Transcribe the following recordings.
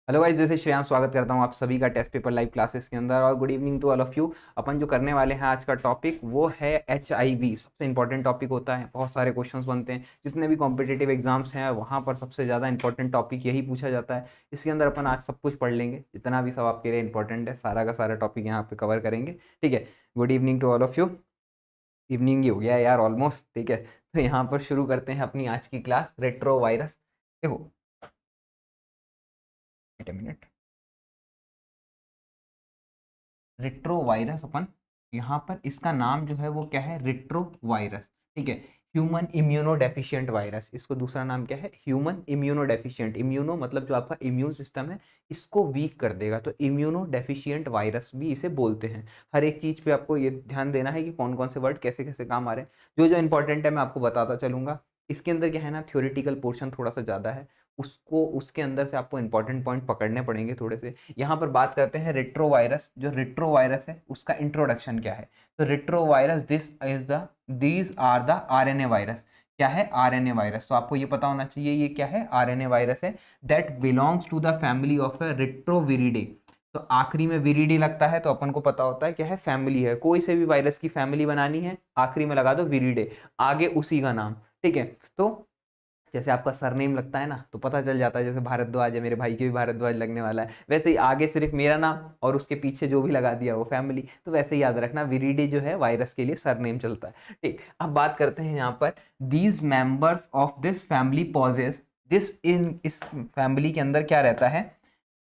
Hello guys, जैसे श्रेयांश स्वागत करता हूं आप सभी का टेस्ट पेपर लाइव क्लासेस के अंदर। और good evening to all of you. अपन जो करने वाले हैं आज का टॉपिक वो है HIV। सबसे इंपॉर्टेंट टॉपिक होता है, बहुत सारे क्वेश्चंस बनते हैं, जितने भी कॉम्पिटिटिव एग्जाम्स हैं वहां पर सबसे ज़्यादा इंपॉर्टेंट टॉपिक यही पूछा जाता है। इसके अंदर अपन आज सब कुछ पढ़ लेंगे, जितना भी सब आपके लिए इंपॉर्टेंट है सारा का सारा टॉपिक यहाँ पे कवर करेंगे। ठीक है, good evening to all of you. Evening ही हो गया है यार ऑलमोस्ट। ठीक है, तो यहाँ पर शुरू करते हैं अपनी आज की क्लास रेट्रो वायरस। देखो, wait a minute. Retro virus अपन यहाँ पर इसका नाम जो है वो क्या है, रिट्रो वायरस। ठीक है, ह्यूमन इम्यूनो डेफिशिएंट वायरस। इसको दूसरा नाम क्या है, ह्यूमन इम्यूनो डेफिशिएंट। इम्यूनो मतलब जो आपका इम्यून सिस्टम है इसको वीक कर देगा, तो इम्यूनो डेफिशिएंट वायरस भी इसे बोलते हैं। हर एक चीज पे आपको ये ध्यान देना है कि कौन कौन से वर्ड कैसे कैसे काम आ रहे हैं। जो जो इंपॉर्टेंट है मैं आपको बताता चलूंगा। इसके अंदर क्या है ना, थ्योरेटिकल पोर्शन थोड़ा सा ज़्यादा है, उसको उसके अंदर से आपको इंपॉर्टेंट पॉइंट पकड़ने पड़ेंगे थोड़े से। यहाँ पर बात करते हैं रेट्रो वायरस। जो रेट्रो वायरस है उसका इंट्रोडक्शन क्या है। तो retrovirus these are the RNA virus. क्या है, RNA वायरस। तो आपको ये पता होना चाहिए ये क्या है, RNA वायरस है। That belongs to the family of a retroviridae. तो आखिरी में विरिडी लगता है तो अपन को पता होता है क्या है, फैमिली है। कोई से भी वायरस की फैमिली बनानी है आखिरी में लगा दो विरिडे, आगे उसी का नाम। ठीक है, तो जैसे आपका सरनेम लगता है ना तो पता चल जाता है, जैसे भारद्वाज है, मेरे भाई के भी भारद्वाज लगने वाला है, वैसे ही आगे सिर्फ मेरा नाम और उसके पीछे जो भी लगा दिया वो फैमिली। तो वैसे ही याद रखना, विरिडी जो है वायरस के लिए सरनेम चलता है। ठीक, अब बात करते हैं यहाँ पर these members of this family possess this in. इस फैमिली के अंदर क्या रहता है,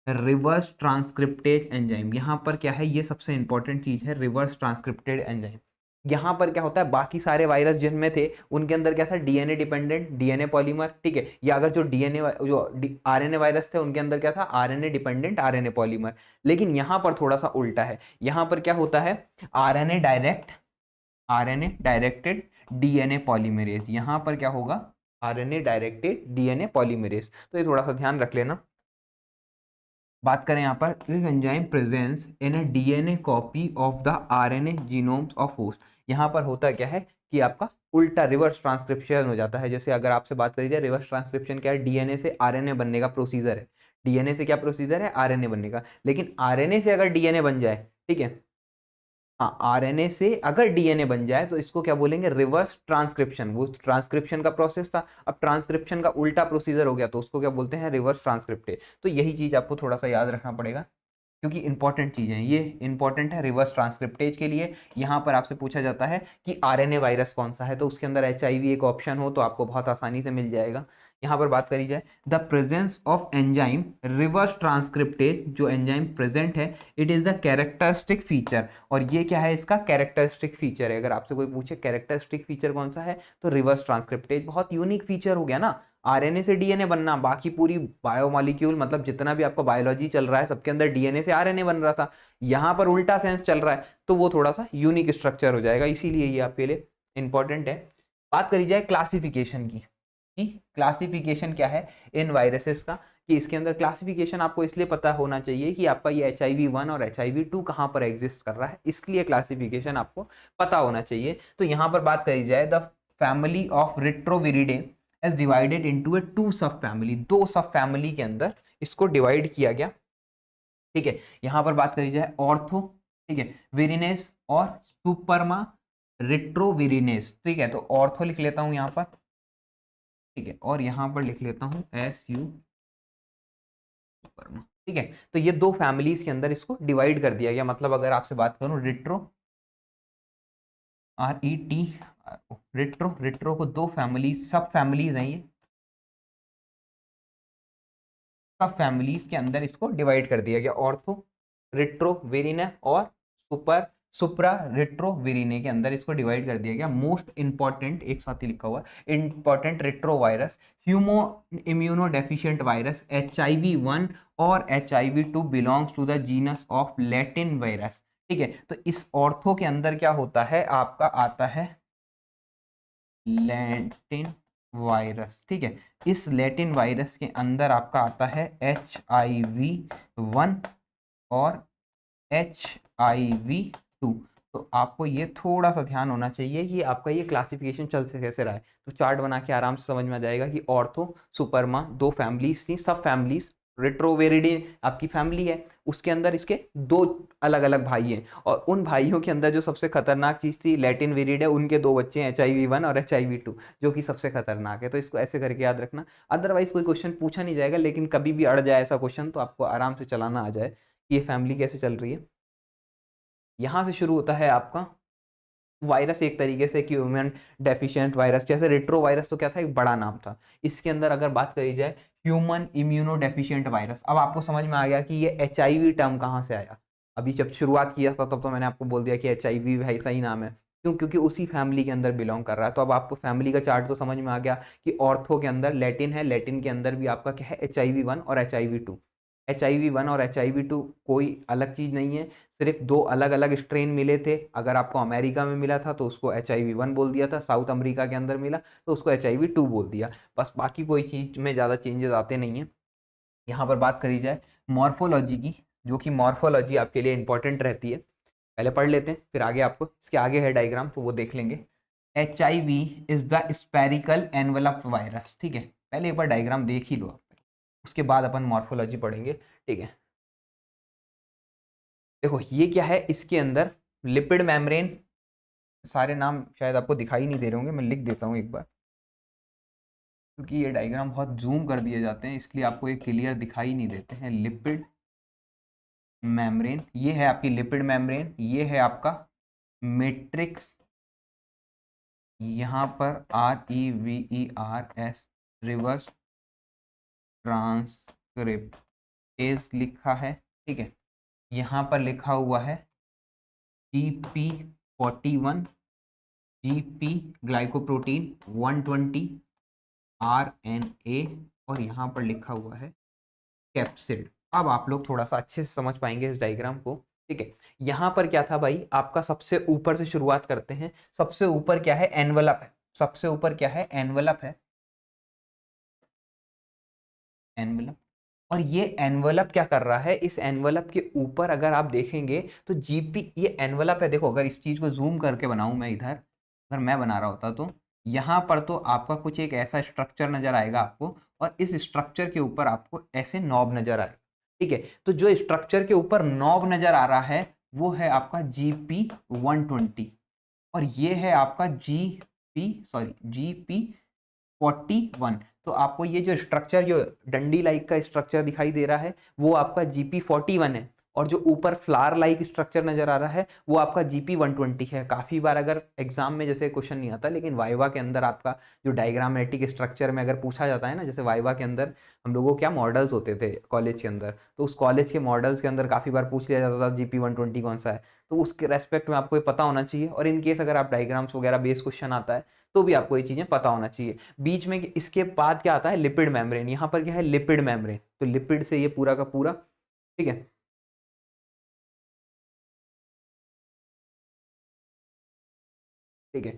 रिवर्स ट्रांसक्रिप्टेज एंजाइम। यहाँ पर क्या है, ये सबसे इंपॉर्टेंट चीज है, रिवर्स ट्रांसक्रिप्टेड एंजाइम। यहाँ पर क्या होता है, बाकी सारे वायरस जिनमें थे उनके अंदर क्या था, डीएनए डिपेंडेंट डीएनए पॉलीमर। ठीक है, या अगर जो जो आरएनए वायरस थे उनके अंदर क्या था, आरएनए डिपेंडेंट आरएनए पॉलीमर। लेकिन यहाँ पर थोड़ा सा उल्टा है। यहाँ पर क्या होता है, आरएनए डायरेक्टेड डीएनए पॉलीमरेज। यहाँ पर क्या होगा, आरएनए डायरेक्टेड डीएनए पॉलीमरेज। तो ये थोड़ा सा ध्यान रख लेना। बात करें यहाँ पर, this enzyme presence in A DNA copy of the RNA genomes of host. यहाँ पर होता क्या है कि आपका उल्टा रिवर्स ट्रांसक्रिप्शन हो जाता है। जैसे अगर आपसे बात करी जाए रिवर्स ट्रांसक्रिप्शन क्या है, डीएनए से आरएनए बनने का प्रोसीजर है। डीएनए से क्या प्रोसीजर है, आरएनए बनने का। लेकिन आरएनए से अगर डीएनए बन जाए, ठीक है, हाँ, आरएनए से अगर डीएनए बन जाए तो इसको क्या बोलेंगे, रिवर्स ट्रांसक्रिप्शन। वो ट्रांसक्रिप्शन का प्रोसेस था, अब ट्रांसक्रिप्शन का उल्टा प्रोसीजर हो गया तो उसको क्या बोलते हैं, रिवर्स ट्रांसक्रिप्टेज। तो यही चीज आपको थोड़ा सा याद रखना पड़ेगा, क्योंकि इंपॉर्टेंट चीज़ है, ये इंपॉर्टेंट है रिवर्स ट्रांसक्रिप्टेज के लिए। यहाँ पर आपसे पूछा जाता है कि आरएनए वायरस कौन सा है, तो उसके अंदर HIV एक ऑप्शन हो तो आपको बहुत आसानी से मिल जाएगा। यहाँ पर बात करी जाए, the presence of enzyme reverse transcriptase, जो एंजाइम प्रेजेंट है, it is the characteristic feature. और ये क्या है, इसका कैरेक्टरिस्टिक फीचर है। अगर आपसे कोई पूछे कैरेक्टरिस्टिक फीचर कौन सा है तो रिवर्स ट्रांसक्रिप्टेज। बहुत यूनिक फीचर हो गया ना, आरएनए से डीएनए बनना। बाकी पूरी बायोमोलिक्यूल मतलब जितना भी आपका बायोलॉजी चल रहा है सबके अंदर डीएनए से आरएनए बन रहा था, यहाँ पर उल्टा सेंस चल रहा है, तो वो थोड़ा सा यूनिक स्ट्रक्चर हो जाएगा, इसीलिए ये आपके लिए इंपॉर्टेंट है। बात करी जाए क्लासिफिकेशन की, कि क्लासिफिकेशन क्या है इन वायरसेस का, कि इसके अंदर क्लासिफिकेशन आपको इसलिए पता होना चाहिए कि आपका ये HIV-1 और HIV-2 कहाँ पर एग्जिस्ट कर रहा है, इसके लिए क्लासिफिकेशन आपको पता होना चाहिए। तो यहाँ पर बात करी जाए, the family of retroviridae is divided into a two sub family. दो सब फैमिली के अंदर इसको डिवाइड किया गया। ठीक है, यहां पर बात करी जाए ऑर्थो, ठीक है, विरिनेस और सुपरमा रेट्रोविरिनेस। ठीक है, तो ऑर्थो लिख लेता हूं यहां पर, ठीक है, और यहां पर लिख लेता हूं SU सुपरमा। ठीक है, तो ये दो फैमिलीज के अंदर इसको डिवाइड कर दिया गया। मतलब अगर आपसे बात करूं, रेट्रो RET रेट्रो, रेट्रो को दो फैमिली सब फैमिलीज हैं, ये सब फैमिलीज के अंदर इसको डिवाइड कर दिया गया। ऑर्थो रेट्रो वेरिने और सुपर सुप्रा रेट्रो वेरिने के अंदर इसको डिवाइड कर दिया गया। मोस्ट इंपॉर्टेंट एक साथ ही लिखा हुआ important retro virus, human immuno deficient virus HIV-1 और HIV-2 belongs to the genus of latin virus. ठीक है, तो इस ऑर्थो के अंदर क्या होता है, आपका आता है लैटिन वायरस। ठीक है, इस लैटिन वायरस के अंदर आपका आता है HIV-1 और HIV-2। तो आपको ये थोड़ा सा ध्यान होना चाहिए कि आपका ये क्लासिफिकेशन चल से कैसे रहा है। तो चार्ट बना के आराम से समझ में आ जाएगा कि ऑर्थो सुपरमा दो फैमिलीज थी, सब फैमिलीज रेट्रोवेरिडी आपकी फैमिली है, उसके अंदर इसके 2 अलग अलग भाई हैं, और उन भाइयों के अंदर जो सबसे खतरनाक चीज थी लैटिन वेरिड है, उनके 2 बच्चे हैं HIV1 और HIV2, जो कि सबसे खतरनाक है। तो इसको ऐसे करके याद रखना, अदरवाइज कोई क्वेश्चन पूछा नहीं जाएगा, लेकिन कभी भी अड़ जाए ऐसा क्वेश्चन तो आपको आराम से चलाना आ जाए कि ये फैमिली कैसे चल रही है। यहाँ से शुरू होता है आपका वायरस, एक तरीके से ह्यूमन डेफिशिएंट वायरस, जैसे रेट्रो वायरस तो क्या था, एक बड़ा नाम था। इसके अंदर अगर बात करी जाए ह्यूमन इम्यूनो डेफिशिएंट वायरस, अब आपको समझ में आ गया कि ये HIV टर्म कहाँ से आया। अभी जब शुरुआत किया था तब तो मैंने आपको बोल दिया कि HIV भाई सही नाम है, क्यों, क्योंकि उसी फैमिली के अंदर बिलोंग कर रहा है। तो अब आपको फैमिली का चार्ट तो समझ में आ गया कि ऑर्थो के अंदर लैटिन है, लैटिन के अंदर भी आपका क्या है, HIV1 और HIV2। HIV1 और HIV2 कोई अलग चीज नहीं है, सिर्फ 2 अलग अलग स्ट्रेन मिले थे। अगर आपको अमेरिका में मिला था तो उसको HIV1 बोल दिया था, साउथ अमेरिका के अंदर मिला तो उसको HIV2 बोल दिया, बस। बाकी कोई चीज में ज़्यादा चेंजेस आते नहीं हैं। यहाँ पर बात करी जाए मॉर्फोलॉजी की, जो कि मॉर्फोलॉजी आपके लिए इंपॉर्टेंट रहती है, पहले पढ़ लेते हैं, फिर आगे आपको इसके आगे है डायग्राम तो वो देख लेंगे। HIV is the spherical envelope virus, ठीक है, पहले एक बार डायग्राम देख ही लो आप, उसके बाद अपन मॉर्फोलॉजी पढ़ेंगे, ठीक है। देखो ये क्या है, इसके अंदर लिपिड मेम्ब्रेन, सारे नाम शायद आपको दिखाई नहीं दे रहे होंगे, मैं लिख देता हूँ एक बार, क्योंकि ये डायग्राम बहुत जूम कर दिए जाते हैं इसलिए आपको ये क्लियर दिखाई नहीं देते हैं। लिपिड मेम्ब्रेन, ये है आपकी लिपिड मेम्ब्रेन, ये है आपका मैट्रिक्स, यहाँ पर REVERS रिवर्स ट्रांसक्रिप्टेज लिखा है, ठीक है। यहाँ पर लिखा हुआ है GP41, GP ग्लाइकोप्रोटीन 120, RNA, और यहाँ पर लिखा हुआ है कैप्सिड। अब आप लोग थोड़ा सा अच्छे से समझ पाएंगे इस डायग्राम को, ठीक है। यहाँ पर क्या था भाई, आपका सबसे ऊपर से शुरुआत करते हैं। सबसे ऊपर क्या है, एनवलप है, सबसे ऊपर क्या है, एनवलप है, एनवलप। और ये एनवलप क्या कर रहा है, इस एनवलप के ऊपर अगर आप देखेंगे तो जीपी, ये एनवलप है, देखो अगर इस चीज को जूम करके बनाऊं मैं इधर, अगर मैं बना रहा होता तो यहाँ पर तो आपका कुछ एक ऐसा स्ट्रक्चर नजर आएगा आपको, और इस स्ट्रक्चर के ऊपर आपको ऐसे नॉब नजर आएगा, ठीक है। तो जो स्ट्रक्चर के ऊपर नॉब नजर आ रहा है वो है आपका GP120, और ये है आपका GP41। तो आपको ये जो स्ट्रक्चर, जो डंडी लाइक का स्ट्रक्चर दिखाई दे रहा है वो आपका GP41 है, और जो ऊपर फ्लावर लाइक स्ट्रक्चर नजर आ रहा है वो आपका GP120 है। काफी बार अगर एग्जाम में जैसे क्वेश्चन नहीं आता, लेकिन वाइवा के अंदर आपका जो डायग्रामेटिक स्ट्रक्चर में अगर पूछा जाता है ना, जैसे वाइवा के अंदर हम लोगों को क्या मॉडल्स होते थे कॉलेज के अंदर, तो उस कॉलेज के मॉडल्स के अंदर काफी बार पूछ लिया जाता था GP120 कौन सा है, तो उसके रेस्पेक्ट में आपको ये पता होना चाहिए। और इन केस अगर आप डायग्राम्स वगैरह बेस क्वेश्चन आता है तो भी आपको ये चीजें पता होना चाहिए। बीच में इसके बाद क्या आता है, लिपिड मेम्ब्रेन, यहाँ पर क्या है, लिपिड मेम्ब्रेन, तो लिपिड से ये पूरा का पूरा, ठीक है। ठीक है,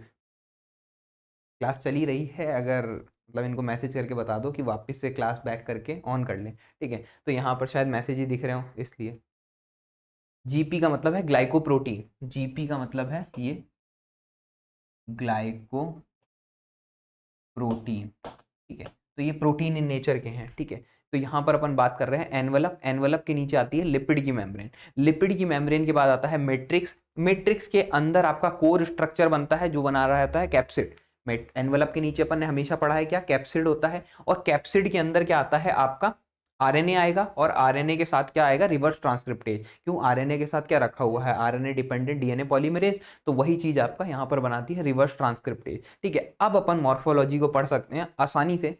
क्लास चली रही है, अगर मतलब इनको मैसेज करके बता दो कि वापस से क्लास बैक करके ऑन कर लें, ठीक है। तो यहाँ पर शायद मैसेज ही दिख रहे हो इसलिए। जीपी का मतलब है ग्लाइकोप्रोटीन, जीपी का मतलब है ये ग्लाइको प्रोटीन, ठीक है। तो ये प्रोटीन इन नेचर के हैं, ठीक है। तो यहाँ पर अपन बात कर रहे हैं एनवलप, एनवलप के नीचे आती है लिपिड की मेम्ब्रेन, लिपिड की मेम्ब्रेन के बाद आता है मैट्रिक्स, मैट्रिक्स के अंदर आपका कोर स्ट्रक्चर बनता है जो बना रहा रहता है कैप्सिड। एनवलप के नीचे अपन ने हमेशा पढ़ा है क्या, कैप्सिड होता है, और कैप्सिड के अंदर क्या आता है आपका RNA आएगा, और RNA के साथ क्या आएगा, रिवर्स ट्रांसक्रिप्टेज। क्यों, RNA के साथ क्या रखा हुआ है, RNA डिपेंडेंट DNA पॉलीमरेज, तो वही चीज आपका यहाँ पर बनाती है रिवर्स ट्रांसक्रिप्टेज, ठीक है। अब अपन मॉर्फोलॉजी को पढ़ सकते हैं आसानी से,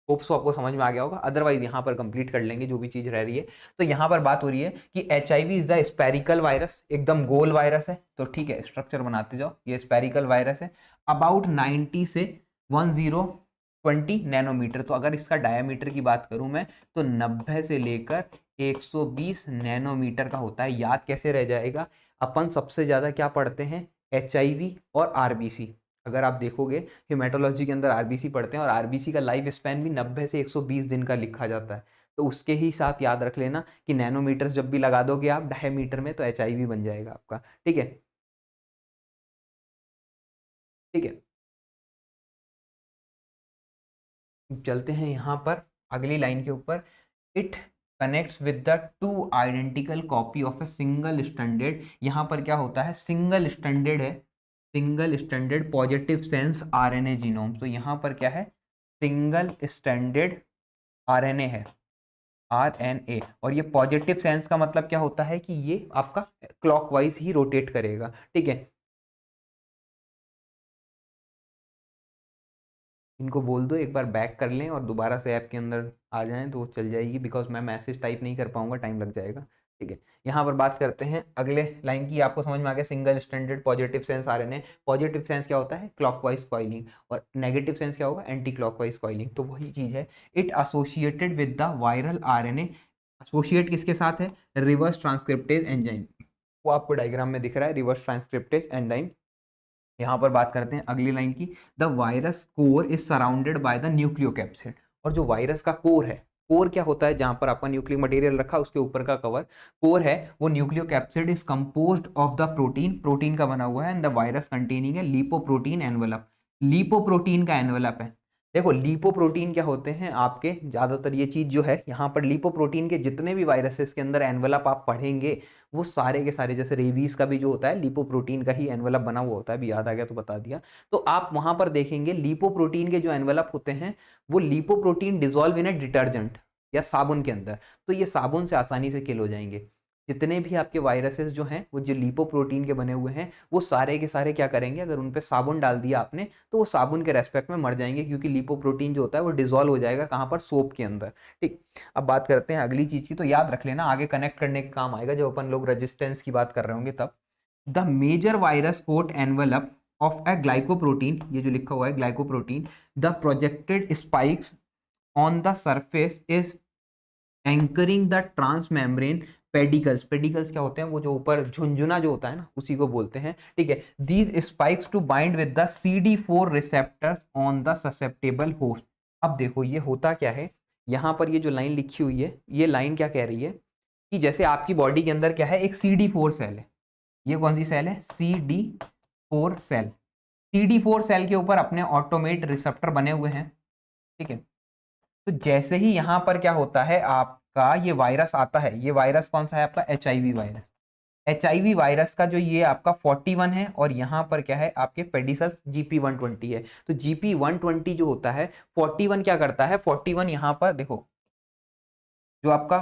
होप सो आपको समझ में आ गया होगा, अदरवाइज यहाँ पर कंप्लीट कर लेंगे जो भी चीज रह रही है। तो यहाँ पर बात हो रही है कि HIV is the spherical virus, एकदम गोल वायरस है, तो ठीक है स्ट्रक्चर बनाते जाओ, ये स्पेरिकल वायरस है, अबाउट 90 से 1020 नैनोमीटर। तो अगर इसका डायमीटर की बात करूं मैं तो 90 से लेकर 120 नैनोमीटर का होता है। याद कैसे रह जाएगा, अपन सबसे ज्यादा क्या पढ़ते हैं, HIV और RBC। अगर आप देखोगे हेमेटोलॉजी के अंदर RBC पढ़ते हैं, और RBC का लाइफ स्पैन भी 90 से 120 दिन का लिखा जाता है। तो उसके ही साथ याद रख लेना कि नैनोमीटर जब भी लगा दोगे आप डायमीटर में तो HIV बन जाएगा आपका, ठीक है। ठीक है, चलते हैं यहाँ पर अगली लाइन के ऊपर। It connects with the two identical copy of a single standard. यहाँ पर क्या होता है, सिंगल स्टैंडर्ड है, single standard positive sense RNA genome. तो यहाँ पर क्या है, सिंगल स्टैंडर्ड आरएनए है, आरएनए। और ये पॉजिटिव सेंस का मतलब क्या होता है कि ये आपका क्लॉकवाइज ही रोटेट करेगा, ठीक है। इनको बोल दो एक बार बैक कर लें और दोबारा से ऐप के अंदर आ जाएं तो चल जाएगी, बिकॉज मैं मैसेज टाइप नहीं कर पाऊंगा, टाइम लग जाएगा, ठीक है। यहाँ पर बात करते हैं अगले लाइन की। आपको समझ में आ गया, single standard positive sense RNA. Positive sense क्या होता है, क्लॉकवाइज कॉइलिंग, और नेगेटिव सेंस क्या होगा, एंटी क्लॉकवाइज कॉइलिंग। तो वही चीज़ है। It associated with the viral RNA. Associate किसके साथ है, रिवर्स ट्रांसक्रिप्टेज एंजाइम। वो आपको डायग्राम में दिख रहा है, रिवर्स ट्रांसक्रिप्टेज एंजाइम। यहाँ पर बात करते हैं अगली लाइन की। The virus core is surrounded by the nucleocapsid. और जो वायरस का कोर है, कोर क्या होता है, जहां पर आपका न्यूक्लियर मटेरियल रखा उसके ऊपर का कवर कोर है, वो nucleocapsid is composed of the protein, protein का बना हुआ है, एंड द वायरस कंटेनिंग है लिपोप्रोटीन एनवेलप। लिपोप्रोटीन का एनवेलप है। देखो लिपोप्रोटीन क्या होते हैं आपके, ज्यादातर ये चीज जो है यहाँ पर लिपोप्रोटीन के जितने भी वायरसेस के अंदर एनवेलप आप पढ़ेंगे वो सारे के सारे, जैसे रेबीज का भी जो होता है लिपोप्रोटीन का ही एनवेलप बना हुआ होता है, अभी याद आ गया तो बता दिया। तो आप वहां पर देखेंगे लिपोप्रोटीन के जो एनवेलप होते हैं वो lipoprotein dissolve in A detergent या साबुन के अंदर, तो ये साबुन से आसानी से किल हो जाएंगे। जितने भी आपके वायरसेस जो हैं वो जो लिपोप्रोटीन के बने हुए हैं वो सारे के सारे क्या करेंगे, अगर उन पे साबुन डाल दिया आपने तो वो साबुन के रेस्पेक्ट में मर जाएंगे, क्योंकि लिपोप्रोटीन जो होता है वो डिजोल्व हो जाएगा कहाँ पर, सोप के अंदर, ठीक। अब बात करते हैं अगली चीज की। तो याद रख लेना, आगे कनेक्ट करने के काम आएगा जब अपन लोग रेजिस्टेंस की बात कर रहे होंगे तब। The major virus coat envelope of a glycoprotein, ये जो लिखा हुआ है glycoprotein, the projected spikes on the surface is anchoring the transmembrane pedicles. Pedicles क्या होते हैं, वो जो ऊपर झुंझुना जो होता है ना, उसी को बोलते हैं, ठीक है। These spikes to bind with the CD4 receptors on the susceptible host. अब देखो ये होता क्या है, यहाँ पर ये जो लाइन लिखी हुई है, ये लाइन क्या कह रही है कि जैसे आपकी बॉडी के अंदर क्या है, एक CD4 सेल है। ये कौन सी सेल है, CD4 सेल। CD4 सेल के ऊपर अपने ऑटोमेट रिसेप्टर बने हुए हैं, ठीक है। तो जैसे ही यहाँ पर क्या होता है, आपका ये वायरस आता है, ये वायरस कौन सा है आपका, HIV वायरस। HIV वायरस का जो ये आपका 41 है, और यहाँ पर क्या है आपके पेडिसल्स GP120 है। तो GP120 जो होता है, 41 क्या करता है, 41 यहाँ पर देखो, जो आपका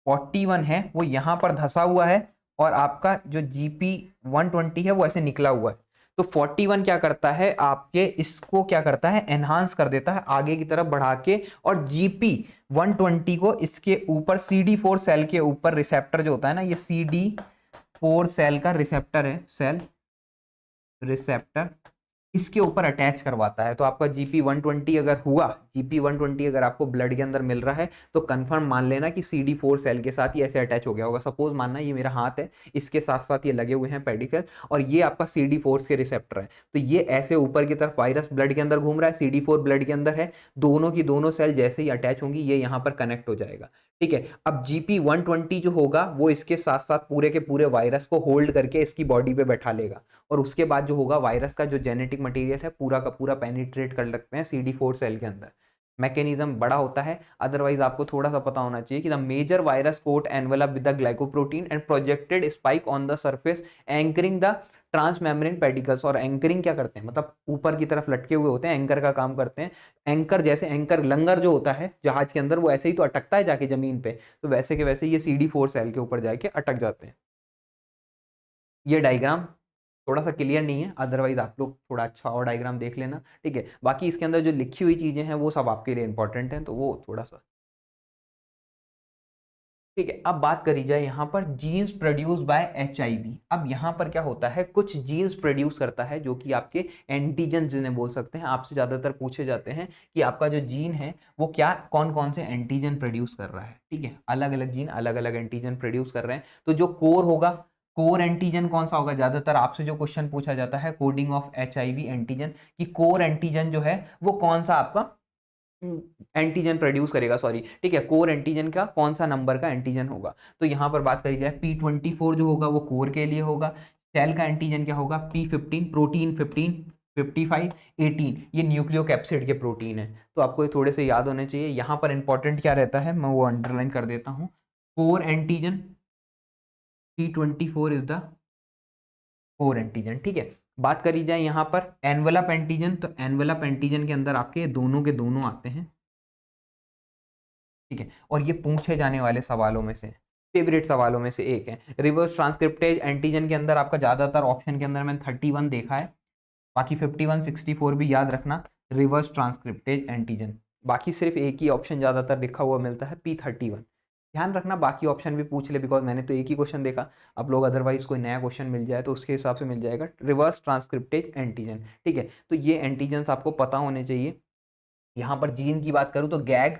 41 है वो यहाँ पर धसा हुआ है, और आपका जो GP120 है वो ऐसे निकला हुआ है। तो 41 क्या करता है आपके, इसको क्या करता है, एनहांस कर देता है आगे की तरफ बढ़ा के, और GP120 को इसके ऊपर CD4 सेल के ऊपर रिसेप्टर जो होता है ना, ये CD4 सेल का रिसेप्टर है, सेल रिसेप्टर, इसके ऊपर अटैच करवाता है। तो आपका GP120 अगर हुआ, GP120 अगर आपको ब्लड के अंदर मिल रहा है तो कंफर्म मान लेना कि CD4 सेल के साथ ही ऐसे अटैच हो गया होगा। सपोज मानना ये मेरा हाथ है, इसके साथ साथ ये लगे हुए हैं पेडिकल, और ये आपका CD4 के रिसेप्टर है। तो ये ऐसे ऊपर की तरफ वायरस ब्लड के अंदर घूम रहा है, CD4 ब्लड के अंदर है, दोनों की दोनों सेल जैसे ही अटैच होंगी ये यहाँ पर कनेक्ट हो जाएगा, ठीक है। अब GP120 जो होगा वो इसके साथ साथ पूरे के पूरे वायरस को होल्ड करके इसकी बॉडी पे बैठा लेगा, और उसके बाद जो होगा वायरस का जो जेनेटिक मटेरियल है पूरा का पूरा पेनिट्रेट कर लगते हैं CD4 सेल के अंदर। मैकेनिज्म बड़ा होता है, अदरवाइज आपको थोड़ा सा पता होना चाहिए कि the major virus coat envelope with the glycoprotein and projected spike on the surface anchoring the transmembrane pedicles. और एंकरिंग क्या करते हैं, मतलब ऊपर की तरफ लटके हुए होते हैं, एंकर का काम करते हैं। एंकर जैसे एंकर लंगर जो होता है जहाज के अंदर, वो ऐसे ही तो अटकता है जाके जमीन पे, तो वैसे के वैसे ये CD4 सेल के ऊपर जाके अटक जाते हैं। ये डायग्राम थोड़ा सा क्लियर नहीं है, अदरवाइज आप लोग थोड़ा अच्छा और डायग्राम देख लेना, ठीक है। बाकी इसके अंदर जो लिखी हुई चीजें हैं वो सब आपके लिए इंपॉर्टेंट हैं, तो वो थोड़ा सा, ठीक है। अब बात करी जाए यहाँ पर जीन्स प्रोड्यूस बाय HIV। अब यहाँ पर क्या होता है, कुछ जीन्स प्रोड्यूस करता है जो कि आपके एंटीजन जिन्हें बोल सकते हैं। आपसे ज्यादातर पूछे जाते हैं कि आपका जो जीन है वो क्या, कौन कौन से एंटीजन प्रोड्यूस कर रहा है, ठीक है। अलग अलग जीन अलग अलग एंटीजन प्रोड्यूस कर रहे हैं। तो जो कोर होगा, कोर एंटीजन कौन सा होगा, ज्यादातर आपसे जो क्वेश्चन पूछा जाता है कोडिंग ऑफ HIV एंटीजन, कि कोर एंटीजन जो है वो कौन सा आपका एंटीजन प्रोड्यूस करेगा, सॉरी, ठीक है। कोर एंटीजन का कौन सा नंबर का एंटीजन होगा, तो यहाँ पर बात करी जाए P24 जो होगा वो कोर के लिए होगा। सेल का एंटीजन क्या होगा, P15, प्रोटीन 15, 55, 18 ये न्यूक्लियोकैप्सिड के प्रोटीन है, तो आपको ये थोड़े से याद होने चाहिए। यहाँ पर इंपॉर्टेंट क्या रहता है, मैं वो अंडरलाइन कर देता हूँ। Core antigen P24 is the core antigen, ठीक है। बात करी जाए यहाँ पर एनवेलप एंटीजन, तो एनवेलप एंटीजन के अंदर आपके दोनों के दोनों आते हैं, ठीक है। और ये पूछे जाने वाले सवालों में से, फेवरेट सवालों में से एक है। रिवर्स ट्रांसक्रिप्टेज एंटीजन के अंदर आपका ज्यादातर ऑप्शन के अंदर मैंने 31 देखा है, बाकी 51, 64 भी याद रखना, रिवर्स ट्रांसक्रिप्टेज एंटीजन। बाकी सिर्फ एक ही ऑप्शन ज्यादातर लिखा हुआ मिलता है, P31। ध्यान रखना बाकी ऑप्शन भी पूछ ले, बिकॉज मैंने तो एक ही क्वेश्चन देखा, अब लोग अदरवाइज कोई नया क्वेश्चन मिल जाए तो उसके हिसाब से मिल जाएगा। रिवर्स ट्रांसक्रिप्टेज एंटीजन, ठीक है। तो ये एंटीजन आपको पता होने चाहिए। यहाँ पर जीन की बात करूँ तो गैग,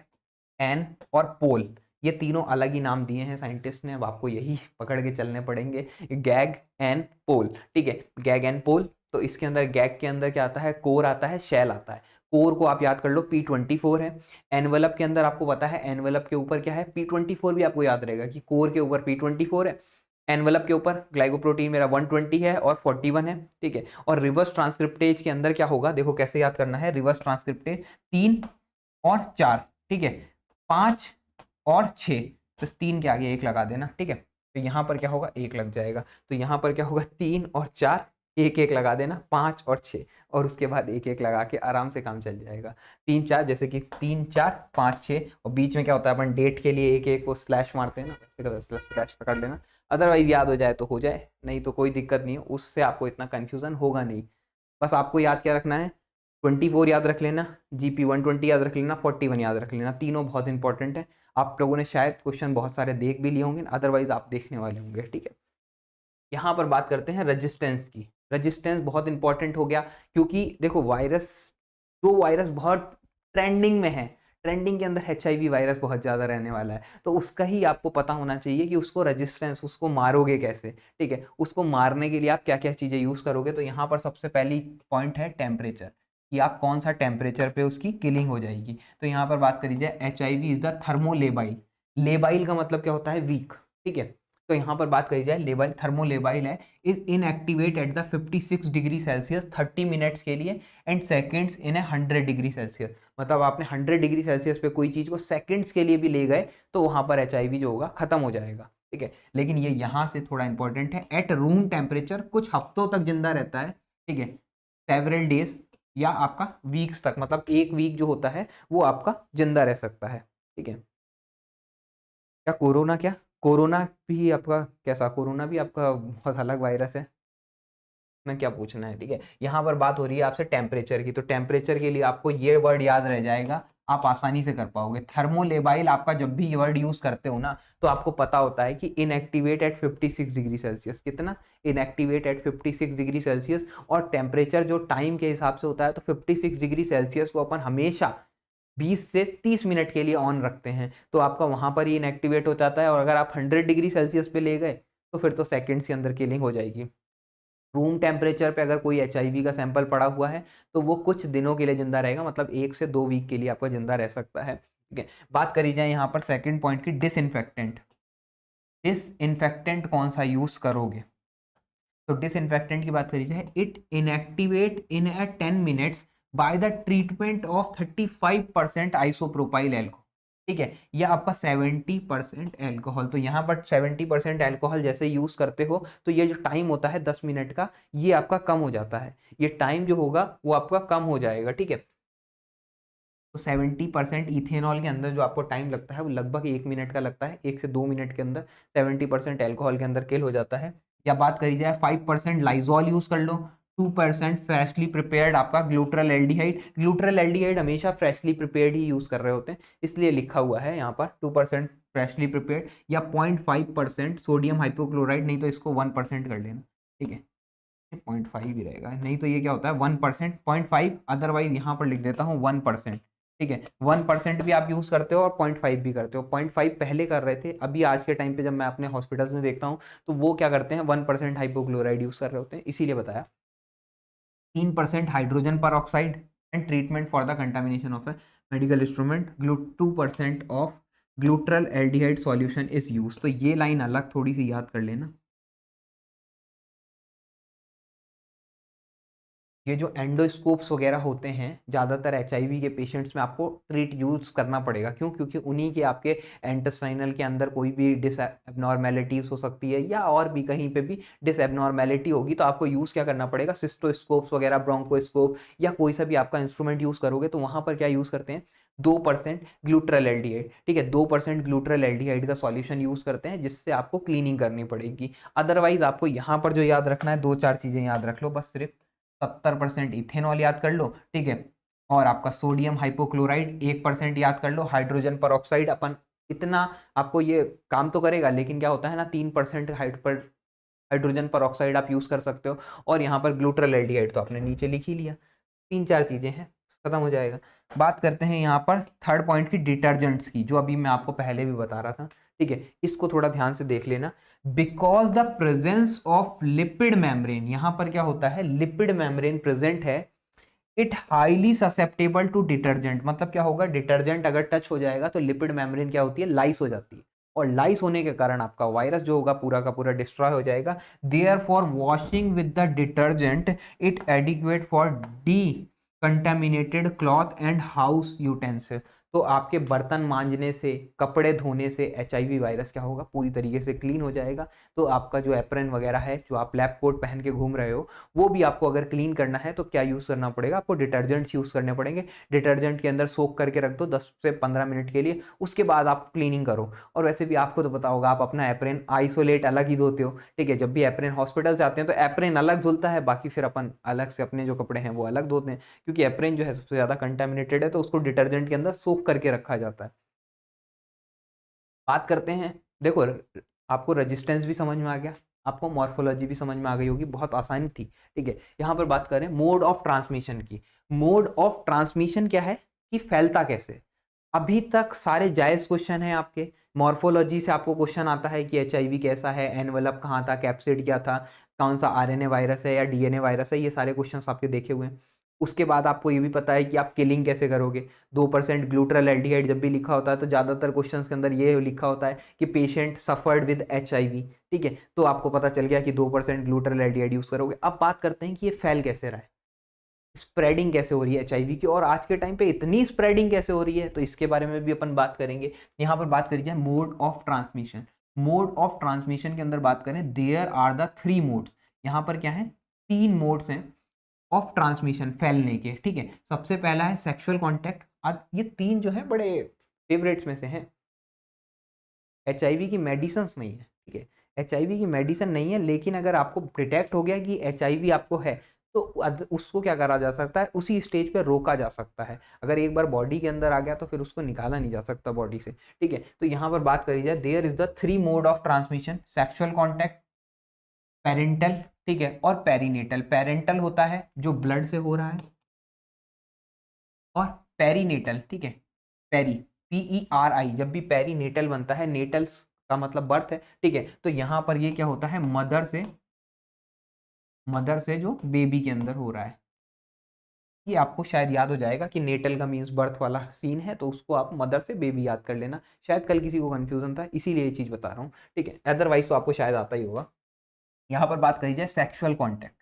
एन और पोल, ये तीनों अलग ही नाम दिए हैं साइंटिस्ट ने, अब आपको यही पकड़ के चलने पड़ेंगे, गैग, एन, पोल, ठीक है। गैग एन पोल, तो इसके अंदर गैग के अंदर क्या आता है, कोर आता है, शेल आता है। कोर को आप याद कर लो P24 है। एनवेलप के अंदर आपको पता है एनवेलप के ऊपर क्या है, P24 भी आपको याद रहेगा कि कोर के ऊपर P24 है, एनवेलप के ऊपर ग्लाइकोप्रोटीन मेरा 120 है और 41 है, ठीक है। और रिवर्स ट्रांसक्रिप्टेज के अंदर क्या होगा, देखो कैसे याद करना है, रिवर्स ट्रांसक्रिप्टेज 3 और 4, ठीक है, 5 और 6, तो 3 के आगे 1 लगा देना, ठीक है। तो यहाँ पर क्या होगा, 1 लग जाएगा, तो यहाँ पर क्या होगा, 3 और 4, 1 1 लगा देना, 5 और 6, और उसके बाद 1 1 लगा के आराम से काम चल जाएगा। 3 4, जैसे कि 3 4 5 6, और बीच में क्या होता है, अपन डेट के लिए 1 1 को स्लैश मारते हैं ना, वैसे का वैसे स्लैश कर लेना, अदरवाइज याद हो जाए तो हो जाए, नहीं तो कोई दिक्कत नहीं है, उससे आपको इतना कन्फ्यूजन होगा नहीं। बस आपको याद क्या रखना है, 24 याद रख लेना, GP120 याद रख लेना, 41 याद रख लेना, तीनों बहुत इंपॉर्टेंट है। आप लोगों ने शायद क्वेश्चन बहुत सारे देख भी लिए होंगे, अदरवाइज आप देखने वाले होंगे, ठीक है। यहाँ पर बात करते हैं रेजिस्टेंस की। रेजिस्टेंस बहुत इंपॉर्टेंट हो गया, क्योंकि देखो वायरस, जो वायरस बहुत ट्रेंडिंग में है, ट्रेंडिंग के अंदर HIV वायरस बहुत ज़्यादा रहने वाला है, तो उसका ही आपको पता होना चाहिए कि उसको रेजिस्टेंस, उसको मारोगे कैसे, ठीक है। उसको मारने के लिए आप क्या क्या चीज़ें यूज़ करोगे, तो यहाँ पर सबसे पहली पॉइंट है टेम्परेचर, कि आप कौन सा टेम्परेचर पे उसकी किलिंग हो जाएगी। तो यहाँ पर बात करी जाए, HIV is the thermolabile, labile का मतलब क्या होता है, वीक, ठीक है। तो यहाँ पर बात करी जाए, लेबाइल थर्मोलेबाइल है, is inactivate at the 56 degree Celsius 30 minutes के लिए and seconds in 100 degree Celsius. मतलब आपने 100 डिग्री सेल्सियस पे कोई चीज़ को सेकेंड्स के लिए भी ले गए तो वहाँ पर HIV जो होगा खत्म हो जाएगा, ठीक है। लेकिन ये यहाँ से थोड़ा इंपॉर्टेंट है, एट रूम टेम्परेचर कुछ हफ्तों तक जिंदा रहता है, ठीक है, सेवरल डेज या आपका वीक्स तक, मतलब 1 वीक जो होता है वो आपका जिंदा रह सकता है, ठीक है। क्या कोरोना, क्या कोरोना भी आपका कैसा, कोरोना भी आपका बहुत अलग वायरस है, मैं क्या पूछना है, ठीक है। यहाँ पर बात हो रही है आपसे टेम्परेचर की, तो टेम्परेचर के लिए आपको ये वर्ड याद रह जाएगा, आप आसानी से कर पाओगे। थर्मोलेबाइल आपका जब भी ये वर्ड यूज करते हो ना, तो आपको पता होता है कि इनएक्टिवेट एट 56 डिग्री सेल्सियस, कितना, इनएक्टिवेट एट 56 डिग्री सेल्सियस, और टेम्परेचर जो टाइम के हिसाब से होता है, तो 56 डिग्री सेल्सियस को अपन हमेशा 20 से 30 मिनट के लिए ऑन रखते हैं, तो आपका वहां पर ही इनएक्टिवेट हो जाता है। और अगर आप 100 डिग्री सेल्सियस पे ले गए तो फिर तो सेकेंड्स के अंदर किलिंग हो जाएगी। रूम टेम्परेचर पे अगर कोई HIV का सैंपल पड़ा हुआ है तो वो कुछ दिनों के लिए जिंदा रहेगा, मतलब 1 से 2 वीक के लिए आपका जिंदा रह सकता है, ठीक है। बात करी जाए यहाँ पर सेकंड पॉइंट की, डिसइंफेक्टेंट। डिसइंफेक्टेंट कौन सा यूज करोगे, तो डिसइंफेक्टेंट की बात करी जाए, it inactivate in 10 minutes by the treatment of 35% isopropyl alcohol, ठीक है, या आपका 70% एल्कोहल। तो यहाँ पर 70% एल्कोहल जैसे यूज करते हो तो ये जो टाइम होता है 10 मिनट का, ये आपका कम हो जाता है, ये टाइम जो होगा वो आपका कम हो जाएगा, ठीक है। तो 70% इथेनॉल के अंदर जो आपको टाइम लगता है वो लगभग 1 मिनट का लगता है, 1 से 2 मिनट के अंदर 70% एल्कोहल के अंदर किल हो जाता है। या बात करी जाए 5% लाइजॉल यूज कर लो, 2% फ्रेशली प्रिपेयर्ड आपका ग्लूट्रल एल्डिहाइड, ग्लूट्रल एल्डिहाइड हमेशा फ्रेशली प्रिपेयर्ड ही यूज कर रहे होते हैं, इसलिए लिखा हुआ है यहाँ पर 2% फ्रेशली प्रिपेयर्ड, या 0.5% सोडियम हाइपोक्लोराइड, नहीं तो इसको 1% कर लेना, ठीक है, 0.5 ही रहेगा, नहीं तो ये क्या होता है 1%, 0.5, अदरवाइज यहाँ पर लिख देता हूँ 1%, ठीक है। 1% भी आप यूज करते हो और 0.5 भी करते हो। 0.5 पहले कर रहे थे, अभी आज के टाइम पे जब मैं अपने हॉस्पिटल्स में देखता हूँ तो वो क्या करते हैं, 1% हाइपोक्लोराइड यूज कर रहे होते हैं, इसीलिए बताया। 3% hydrogen peroxide and treatment for the contamination of a medical instrument, 2% of glutaral aldehyde solution is use. तो ये लाइन अलग थोड़ी सी याद कर लेना। ये जो एंडोस्कोप्स वगैरह होते हैं ज़्यादातर एचआईवी के पेशेंट्स में आपको ट्रीट यूज़ करना पड़ेगा। क्यों? क्योंकि उन्हीं के आपके इंटेस्टाइनल के अंदर कोई भी डिसएबनॉर्मेलिटीज़ हो सकती है या और भी कहीं पे भी डिसएबनॉर्मेलिटी होगी, तो आपको यूज़ क्या करना पड़ेगा, सिस्टोस्कोप्स वगैरह, ब्रोंकोस्कोप या कोई सा भी आपका इंस्ट्रूमेंट यूज़ करोगे तो वहाँ पर क्या यूज़ करते हैं, 2% ग्लूट्रल एल्डिहाइड, ठीक है, 2% ग्लूट्रल एल्डिहाइड का सॉल्यूशन यूज़ करते हैं, जिससे आपको क्लीनिंग करनी पड़ेगी। अदरवाइज आपको यहाँ पर जो याद रखना है, 2-4 चीज़ें याद रख लो बस, सिर्फ 70% इथेनॉल याद कर लो, ठीक है, और आपका सोडियम हाइपोक्लोराइड 1% याद कर लो, हाइड्रोजन परऑक्साइड अपन इतना आपको ये काम तो करेगा, लेकिन क्या होता है ना, 3% हाइड्रोजन परऑक्साइड आप यूज़ कर सकते हो, और यहाँ पर ग्लूट्रल एल्डिहाइड तो आपने नीचे लिख ही लिया। 3-4 चीज़ें हैं, खत्म हो जाएगा। बात करते हैं यहाँ पर थर्ड पॉइंट की, डिटर्जेंट्स की, जो अभी मैं आपको पहले भी बता रहा था, ठीक है, इसको थोड़ा ध्यान से देख लेना। Because the presence of lipid membrane, यहाँ पर क्या होता है, लिपिड मेम्ब्रेन प्रेजेंट है, it highly susceptible to detergent, मतलब क्या होगा, डिटर्जेंट अगर टच हो जाएगा तो लिपिड मेम्ब्रेन क्या होती है, लाइस हो जाती है, और लाइस होने के कारण आपका वायरस जो होगा पूरा का पूरा डिस्ट्रॉय हो जाएगा। Therefore washing with the detergent it adequate for decontaminated cloth and house utensil, तो आपके बर्तन मांजने से, कपड़े धोने से एचआईवी वायरस क्या होगा, पूरी तरीके से क्लीन हो जाएगा। तो आपका जो एप्रन वगैरह है, जो आप लैब कोट पहन के घूम रहे हो, वो भी आपको अगर क्लीन करना है तो क्या यूज़ करना पड़ेगा, आपको डिटर्जेंट्स यूज़ करने पड़ेंगे। डिटर्जेंट के अंदर सोक करके रख दो 10 से 15 मिनट के लिए, उसके बाद आप क्लीनिंग करो। और वैसे भी आपको तो पता होगा, आप अपना एप्रन आइसोलेट अलग ही धोते हो, ठीक है, जब भी एप्रन हॉस्पिटल से आते हैं तो एप्रन अलग धुलता है, बाकी फिर अपन अलग से अपने जो कपड़े हैं वो अलग धोते हैं, क्योंकि एप्रन जो है सबसे ज़्यादा कंटेमिनेटेड है, तो उसको डिटर्जेंट के अंदर सोक करके रखा जाता है। बात करते हैं, देखो आपको रेजिस्टेंस भी समझ में आ गया, आपको मॉर्फोलॉजी भी समझ में आ गई होगी, बहुत आसानी थी, ठीक है। यहाँ पर बात करें मोड ऑफ ट्रांसमिशन की। मोड ऑफ ट्रांसमिशन क्या है, कि फैलता कैसे। अभी तक सारे जायज़ क्वेश्चन हैं आपके। मॉर्फोलॉजी से आपको क्वेश्चन आता है कि एचआईवी कैसा है, एनवेलप कहाँ था, कैप्सिड क्या था, कौन सा आरएनए वायरस है या डीएनए वायरस है, ये सारे क्वेश्चंस आपके देखे हुए हैं। उसके बाद आपको ये भी पता है कि आप किलिंग कैसे करोगे। 2% ग्लूट्रल एल्डिहाइड जब भी लिखा होता है तो ज़्यादातर क्वेश्चंस के अंदर ये लिखा होता है कि पेशेंट सफर्ड विद एचआईवी, ठीक है, तो आपको पता चल गया कि 2% ग्लूट्रल एल्डिहाइड यूज़ करोगे। अब बात करते हैं कि ये फैल कैसे रहा है, स्प्रेडिंग कैसे हो रही है एचआईवी की, और आज के टाइम पे इतनी स्प्रेडिंग कैसे हो रही है, तो इसके बारे में भी अपन बात करेंगे। यहाँ पर बात करी जाए mode of transmission. Mode of transmission के अंदर बात करें, देयर आर द 3 मोड्स। यहाँ पर क्या है, 3 मोड्स हैं ऑफ ट्रांसमिशन, फैलने के, ठीक है। सबसे पहला है सेक्सुअल कॉन्टैक्ट। अब ये 3 जो है बड़े फेवरेट्स में से हैं। एचआईवी की मेडिसिन नहीं है, ठीक है, एचआईवी की मेडिसिन नहीं है, लेकिन अगर आपको डिटेक्ट हो गया कि एचआईवी आपको है, तो उसको क्या करा जा सकता है, उसी स्टेज पे रोका जा सकता है। अगर एक बार बॉडी के अंदर आ गया तो फिर उसको निकाला नहीं जा सकता बॉडी से, ठीक है। तो यहाँ पर बात करी जाए, there is the 3 mode of transmission, sexual contact, parental, ठीक है, और पेरीनेटल। पेरेंटल होता है जो ब्लड से हो रहा है, और पेरीनेटल, ठीक है, पेरी, PERI, जब भी पेरीनेटल बनता है, नेटल्स का मतलब बर्थ है, ठीक है, तो यहाँ पर ये क्या होता है, मदर से जो बेबी के अंदर हो रहा है। ये आपको शायद याद हो जाएगा कि नेटल का मीन्स बर्थ वाला सीन है, तो उसको आप मदर से बेबी याद कर लेना। शायद कल किसी को कंफ्यूजन था, इसीलिए ये चीज़ बता रहा हूँ, ठीक है, अदरवाइज तो आपको शायद आता ही होगा। यहाँ पर बात करी जाए सेक्सुअल कॉन्टैक्ट।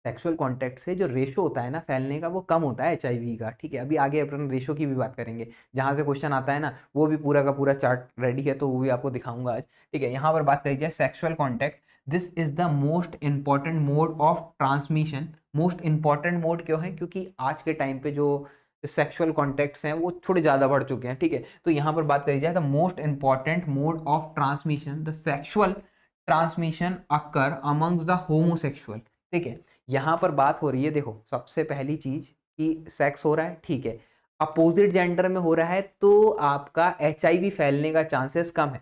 सेक्सुअल कॉन्टैक्ट से जो रेशो होता है ना फैलने का, वो कम होता है एचआईवी का, ठीक है। अभी आगे अपन रेशो की भी बात करेंगे, जहाँ से क्वेश्चन आता है ना, वो भी पूरा का पूरा चार्ट रेडी है, तो वो भी आपको दिखाऊंगा आज, ठीक है। यहाँ पर बात करी जाए sexual contact, this is the most important mode of transmission. Most important mode क्यों है, क्योंकि आज के टाइम पे जो सेक्सुअल कॉन्टैक्ट्स हैं वो थोड़े ज़्यादा बढ़ चुके हैं, ठीक है। तो यहाँ पर बात करी जाए, the most important mode of transmission, the sexual transmission occur amongst the homosexual, ठीक है। यहाँ पर बात हो रही है, देखो सबसे पहली चीज कि सेक्स हो रहा है, ठीक है, अपोजिट जेंडर में हो रहा है, तो आपका एचआईवी फैलने का चांसेस कम है,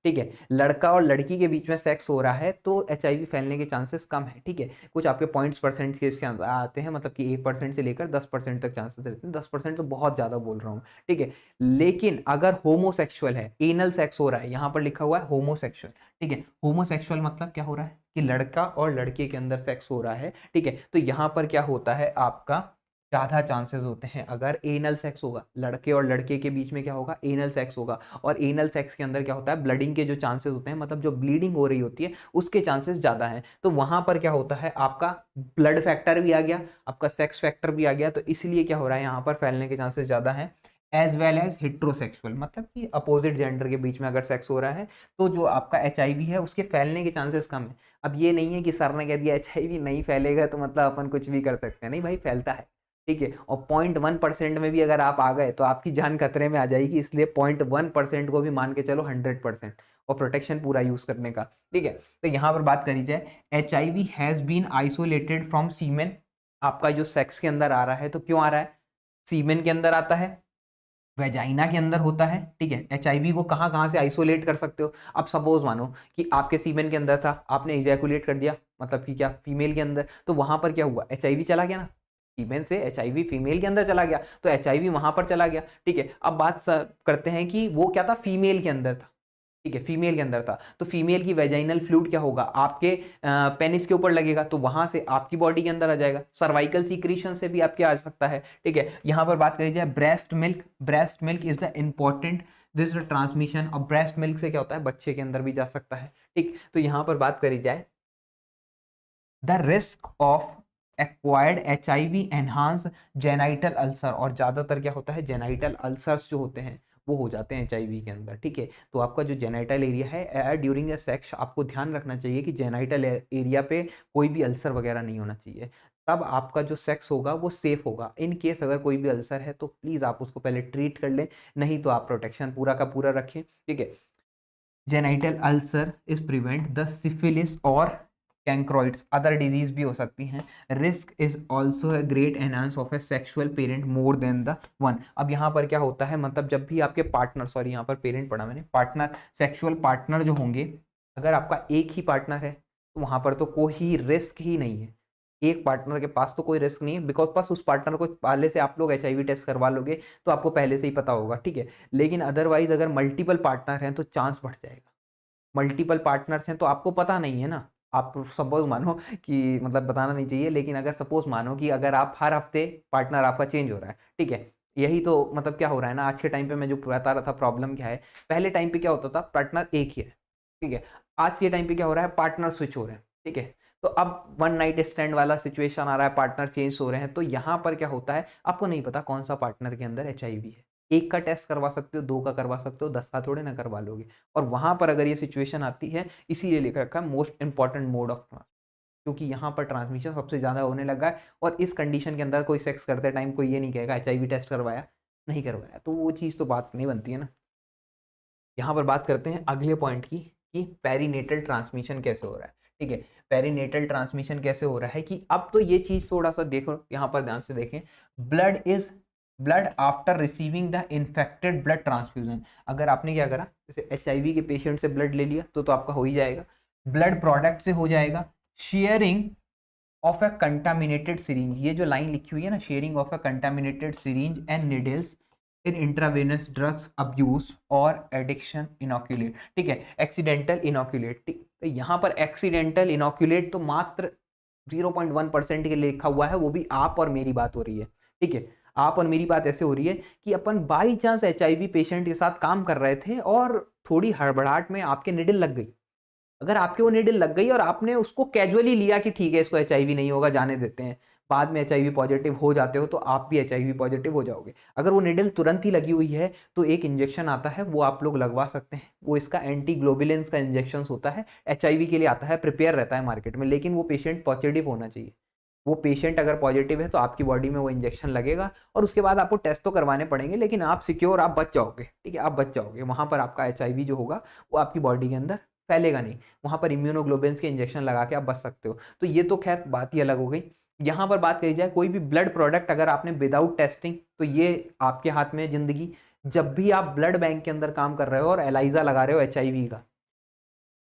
ठीक है। लड़का और लड़की के बीच में सेक्स हो रहा है तो एचआईवी फैलने के चांसेस कम है, ठीक है। कुछ आपके पॉइंट्स परसेंट के इसके अंदर आते हैं, मतलब कि 1% से लेकर 10% तक चांसेस रहते हैं। 10% तो बहुत ज़्यादा बोल रहा हूँ, ठीक है। लेकिन अगर होमोसेक्सुअल है, एनल सेक्स हो रहा है, यहाँ पर लिखा हुआ है होमोसेक्सुअल, ठीक है। होमोसेक्सुअल मतलब क्या हो रहा है, कि लड़का और लड़के के अंदर सेक्स हो रहा है, ठीक है। तो यहाँ पर क्या होता है, आपका ज़्यादा चांसेस होते हैं। अगर एनल सेक्स होगा, लड़के और लड़के के बीच में क्या होगा, एनल सेक्स होगा, और एनल सेक्स के अंदर क्या होता है, ब्लडिंग के जो चांसेस होते हैं, मतलब जो ब्लीडिंग हो रही होती है उसके चांसेस ज़्यादा हैं। तो वहाँ पर क्या होता है, आपका ब्लड फैक्टर भी आ गया, आपका सेक्स फैक्टर भी आ गया, तो इसलिए क्या हो रहा है, यहाँ पर फैलने के चांसेस ज़्यादा हैं। एज वेल एज हेट्रोसेक्सुअल, मतलब कि अपोजिट जेंडर के बीच में अगर सेक्स हो रहा है तो जो आपका HIV है उसके फैलने के चांसेस कम है। अब ये नहीं है कि सर ने कह दिया HIV नहीं फैलेगा तो मतलब अपन कुछ भी कर सकते हैं, नहीं भाई, फैलता है, ठीक है। और 0.1% में भी अगर आप आ गए तो आपकी जान खतरे में आ जाएगी, इसलिए 0.1% को भी मान के चलो 100% और प्रोटेक्शन पूरा यूज करने का, ठीक है। तो यहाँ पर बात करी जाए, HIV has been isolated from semen, आपका जो सेक्स के अंदर आ रहा है तो क्यों आ रहा है, सीमेन के अंदर आता है, वेजाइना के अंदर होता है, ठीक है। HIV को कहाँ कहाँ से आइसोलेट कर सकते हो, अब सपोज मानो कि आपके सीमेन के अंदर था, आपने इजैकुलेट कर दिया, मतलब कि क्या, फीमेल के अंदर, तो वहां पर क्या हुआ, HIV चला गया ना, सीमेन से HIV फीमेल के अंदर चला गया, तो HIV वहां पर चला गया, ठीक है। अब बात करते हैं कि वो क्या था, फीमेल के अंदर था, ठीक है, फीमेल के अंदर था, तो फीमेल की वेजाइनल फ्लूइड क्या होगा, आपके पेनिस के ऊपर लगेगा, तो वहां से आपकी बॉडी के अंदर आ जाएगा, सर्वाइकल सीक्रेशन से भी आपके आ सकता है, ठीक है। यहाँ पर बात करी जाए breast milk, breast milk is the important this transmission, और ब्रेस्ट मिल्क से क्या होता है, बच्चे के अंदर भी जा सकता है, ठीक। तो यहाँ पर बात करी जाए, the risk of acquired HIV enhance genital ulcer, और ज़्यादातर क्या होता है, जेनाइटल अल्सर्स जो होते हैं वो हो जाते हैं HIV के अंदर, ठीक है। तो आपका जो जेनाइटल एरिया है ड्यूरिंग द सेक्स, आपको ध्यान रखना चाहिए कि जेनाइटल एरिया पे कोई भी अल्सर वगैरह नहीं होना चाहिए, तब आपका जो सेक्स होगा वो सेफ होगा। इन केस अगर कोई भी अल्सर है तो प्लीज़ आप उसको पहले ट्रीट कर लें, नहीं तो आप प्रोटेक्शन पूरा का पूरा रखें, ठीक है। Genital ulcer is prevent the syphilis और कैंक्रोइड्स, अदर डिजीज भी हो सकती हैं। Risk is also a great enhance of A sexual parent more than the one. अब यहाँ पर क्या होता है, मतलब जब भी आपके पार्टनर, सॉरी यहाँ पर पेरेंट पढ़ा मैंने, पार्टनर, सेक्सुअल पार्टनर जो होंगे, अगर आपका एक ही पार्टनर है तो वहाँ पर तो कोई रिस्क ही नहीं है, एक पार्टनर के पास तो कोई रिस्क नहीं है, बिकॉज पास उस पार्टनर को पहले से आप लोग HIV टेस्ट करवा लोगे तो आपको पहले से ही पता होगा, ठीक है। लेकिन अदरवाइज अगर मल्टीपल पार्टनर हैं तो चांस बढ़ जाएगा, मल्टीपल पार्टनर्स हैं तो आपको पता नहीं है ना, आप सपोज मानो कि, मतलब बताना नहीं चाहिए, लेकिन अगर सपोज मानो कि अगर आप हर हफ्ते पार्टनर आपका चेंज हो रहा है, ठीक है, यही तो मतलब क्या हो रहा है ना, आज के टाइम पे मैं जो बता रहा था प्रॉब्लम क्या है, पहले टाइम पे क्या होता था, पार्टनर एक ही है, ठीक है। आज के टाइम पे क्या हो रहा है, पार्टनर स्विच हो रहे हैं, ठीक है। तो अब वन नाइट स्टैंड वाला सिचुएशन आ रहा है, पार्टनर चेंज हो रहे हैं, तो यहाँ पर क्या होता है, आपको नहीं पता कौन सा पार्टनर के अंदर HIV है, एक का टेस्ट करवा सकते हो, दो का करवा सकते हो, 10 का थोड़े ना करवा लोगे। और वहां पर अगर ये सिचुएशन आती है, इसीलिए लिख रखा है most important mode of transmission, क्योंकि यहाँ पर ट्रांसमिशन सबसे ज़्यादा होने लगा है, और इस कंडीशन के अंदर कोई सेक्स करते टाइम कोई ये नहीं कहेगा HIV टेस्ट करवाया, नहीं करवाया, तो वो चीज़ तो बात नहीं बनती है ना। यहाँ पर बात करते हैं अगले पॉइंट की, कि पेरीनेटल ट्रांसमिशन कैसे हो रहा है, ठीक है। पेरीनेटल ट्रांसमिशन कैसे हो रहा है, कि अब तो ये चीज़ थोड़ा सा देखो, यहाँ पर ध्यान से देखें, blood after receiving the infected blood transfusion, अगर आपने क्या करा, जैसे HIV के पेशेंट से ब्लड ले लिया तो आपका हो ही जाएगा, ब्लड प्रोडक्ट से हो जाएगा, sharing of a contaminated syringe, ये जो लाइन लिखी हुई है ना, sharing of a contaminated syringe and needles in intravenous drugs abuse और एडिक्शन इनोक्यूलेट, ठीक है, एक्सीडेंटल इनोक्यूलेट, ठीक। तो यहाँ पर एक्सीडेंटल इनोक्यूलेट तो मात्र 0.1% के लिए लिखा हुआ है, वो भी आप और मेरी बात हो रही है, ठीक है। आप और मेरी बात ऐसे हो रही है कि अपन बाई चांस HIV पेशेंट के साथ काम कर रहे थे और थोड़ी हड़बड़ाहट में आपके निडल लग गई, अगर आपके वो नीडल लग गई और आपने उसको कैजुअली लिया कि ठीक है इसको HIV नहीं होगा, जाने देते हैं, बाद में HIV पॉजिटिव हो जाते हो तो आप भी HIV पॉजिटिव हो जाओगे। अगर वो नीडल तुरंत ही लगी हुई है तो एक इंजेक्शन आता है, वो आप लोग लगवा सकते हैं, वो इसका एंटी ग्लोबुलिन्स का इंजेक्शन होता है, HIV के लिए आता है, प्रिपेयर रहता है मार्केट में, लेकिन वो पेशेंट पॉजिटिव होना चाहिए। वो पेशेंट अगर पॉजिटिव है तो आपकी बॉडी में वो इंजेक्शन लगेगा और उसके बाद आपको टेस्ट तो करवाने पड़ेंगे, लेकिन आप सिक्योर, आप बच जाओगे, ठीक है, आप बच जाओगे, वहां पर आपका HIV जो होगा वो आपकी बॉडी के अंदर फैलेगा नहीं, वहां पर इम्यूनोग्लोबिन्स के इंजेक्शन लगा के आप बच सकते हो। तो ये तो खैर बात ही अलग हो गई। यहाँ पर बात करी जाए, कोई भी ब्लड प्रोडक्ट अगर आपने विदाउट टेस्टिंग, तो ये आपके हाथ में जिंदगी, जब भी आप ब्लड बैंक के अंदर काम कर रहे हो और एलाइजा लगा रहे हो HIV का,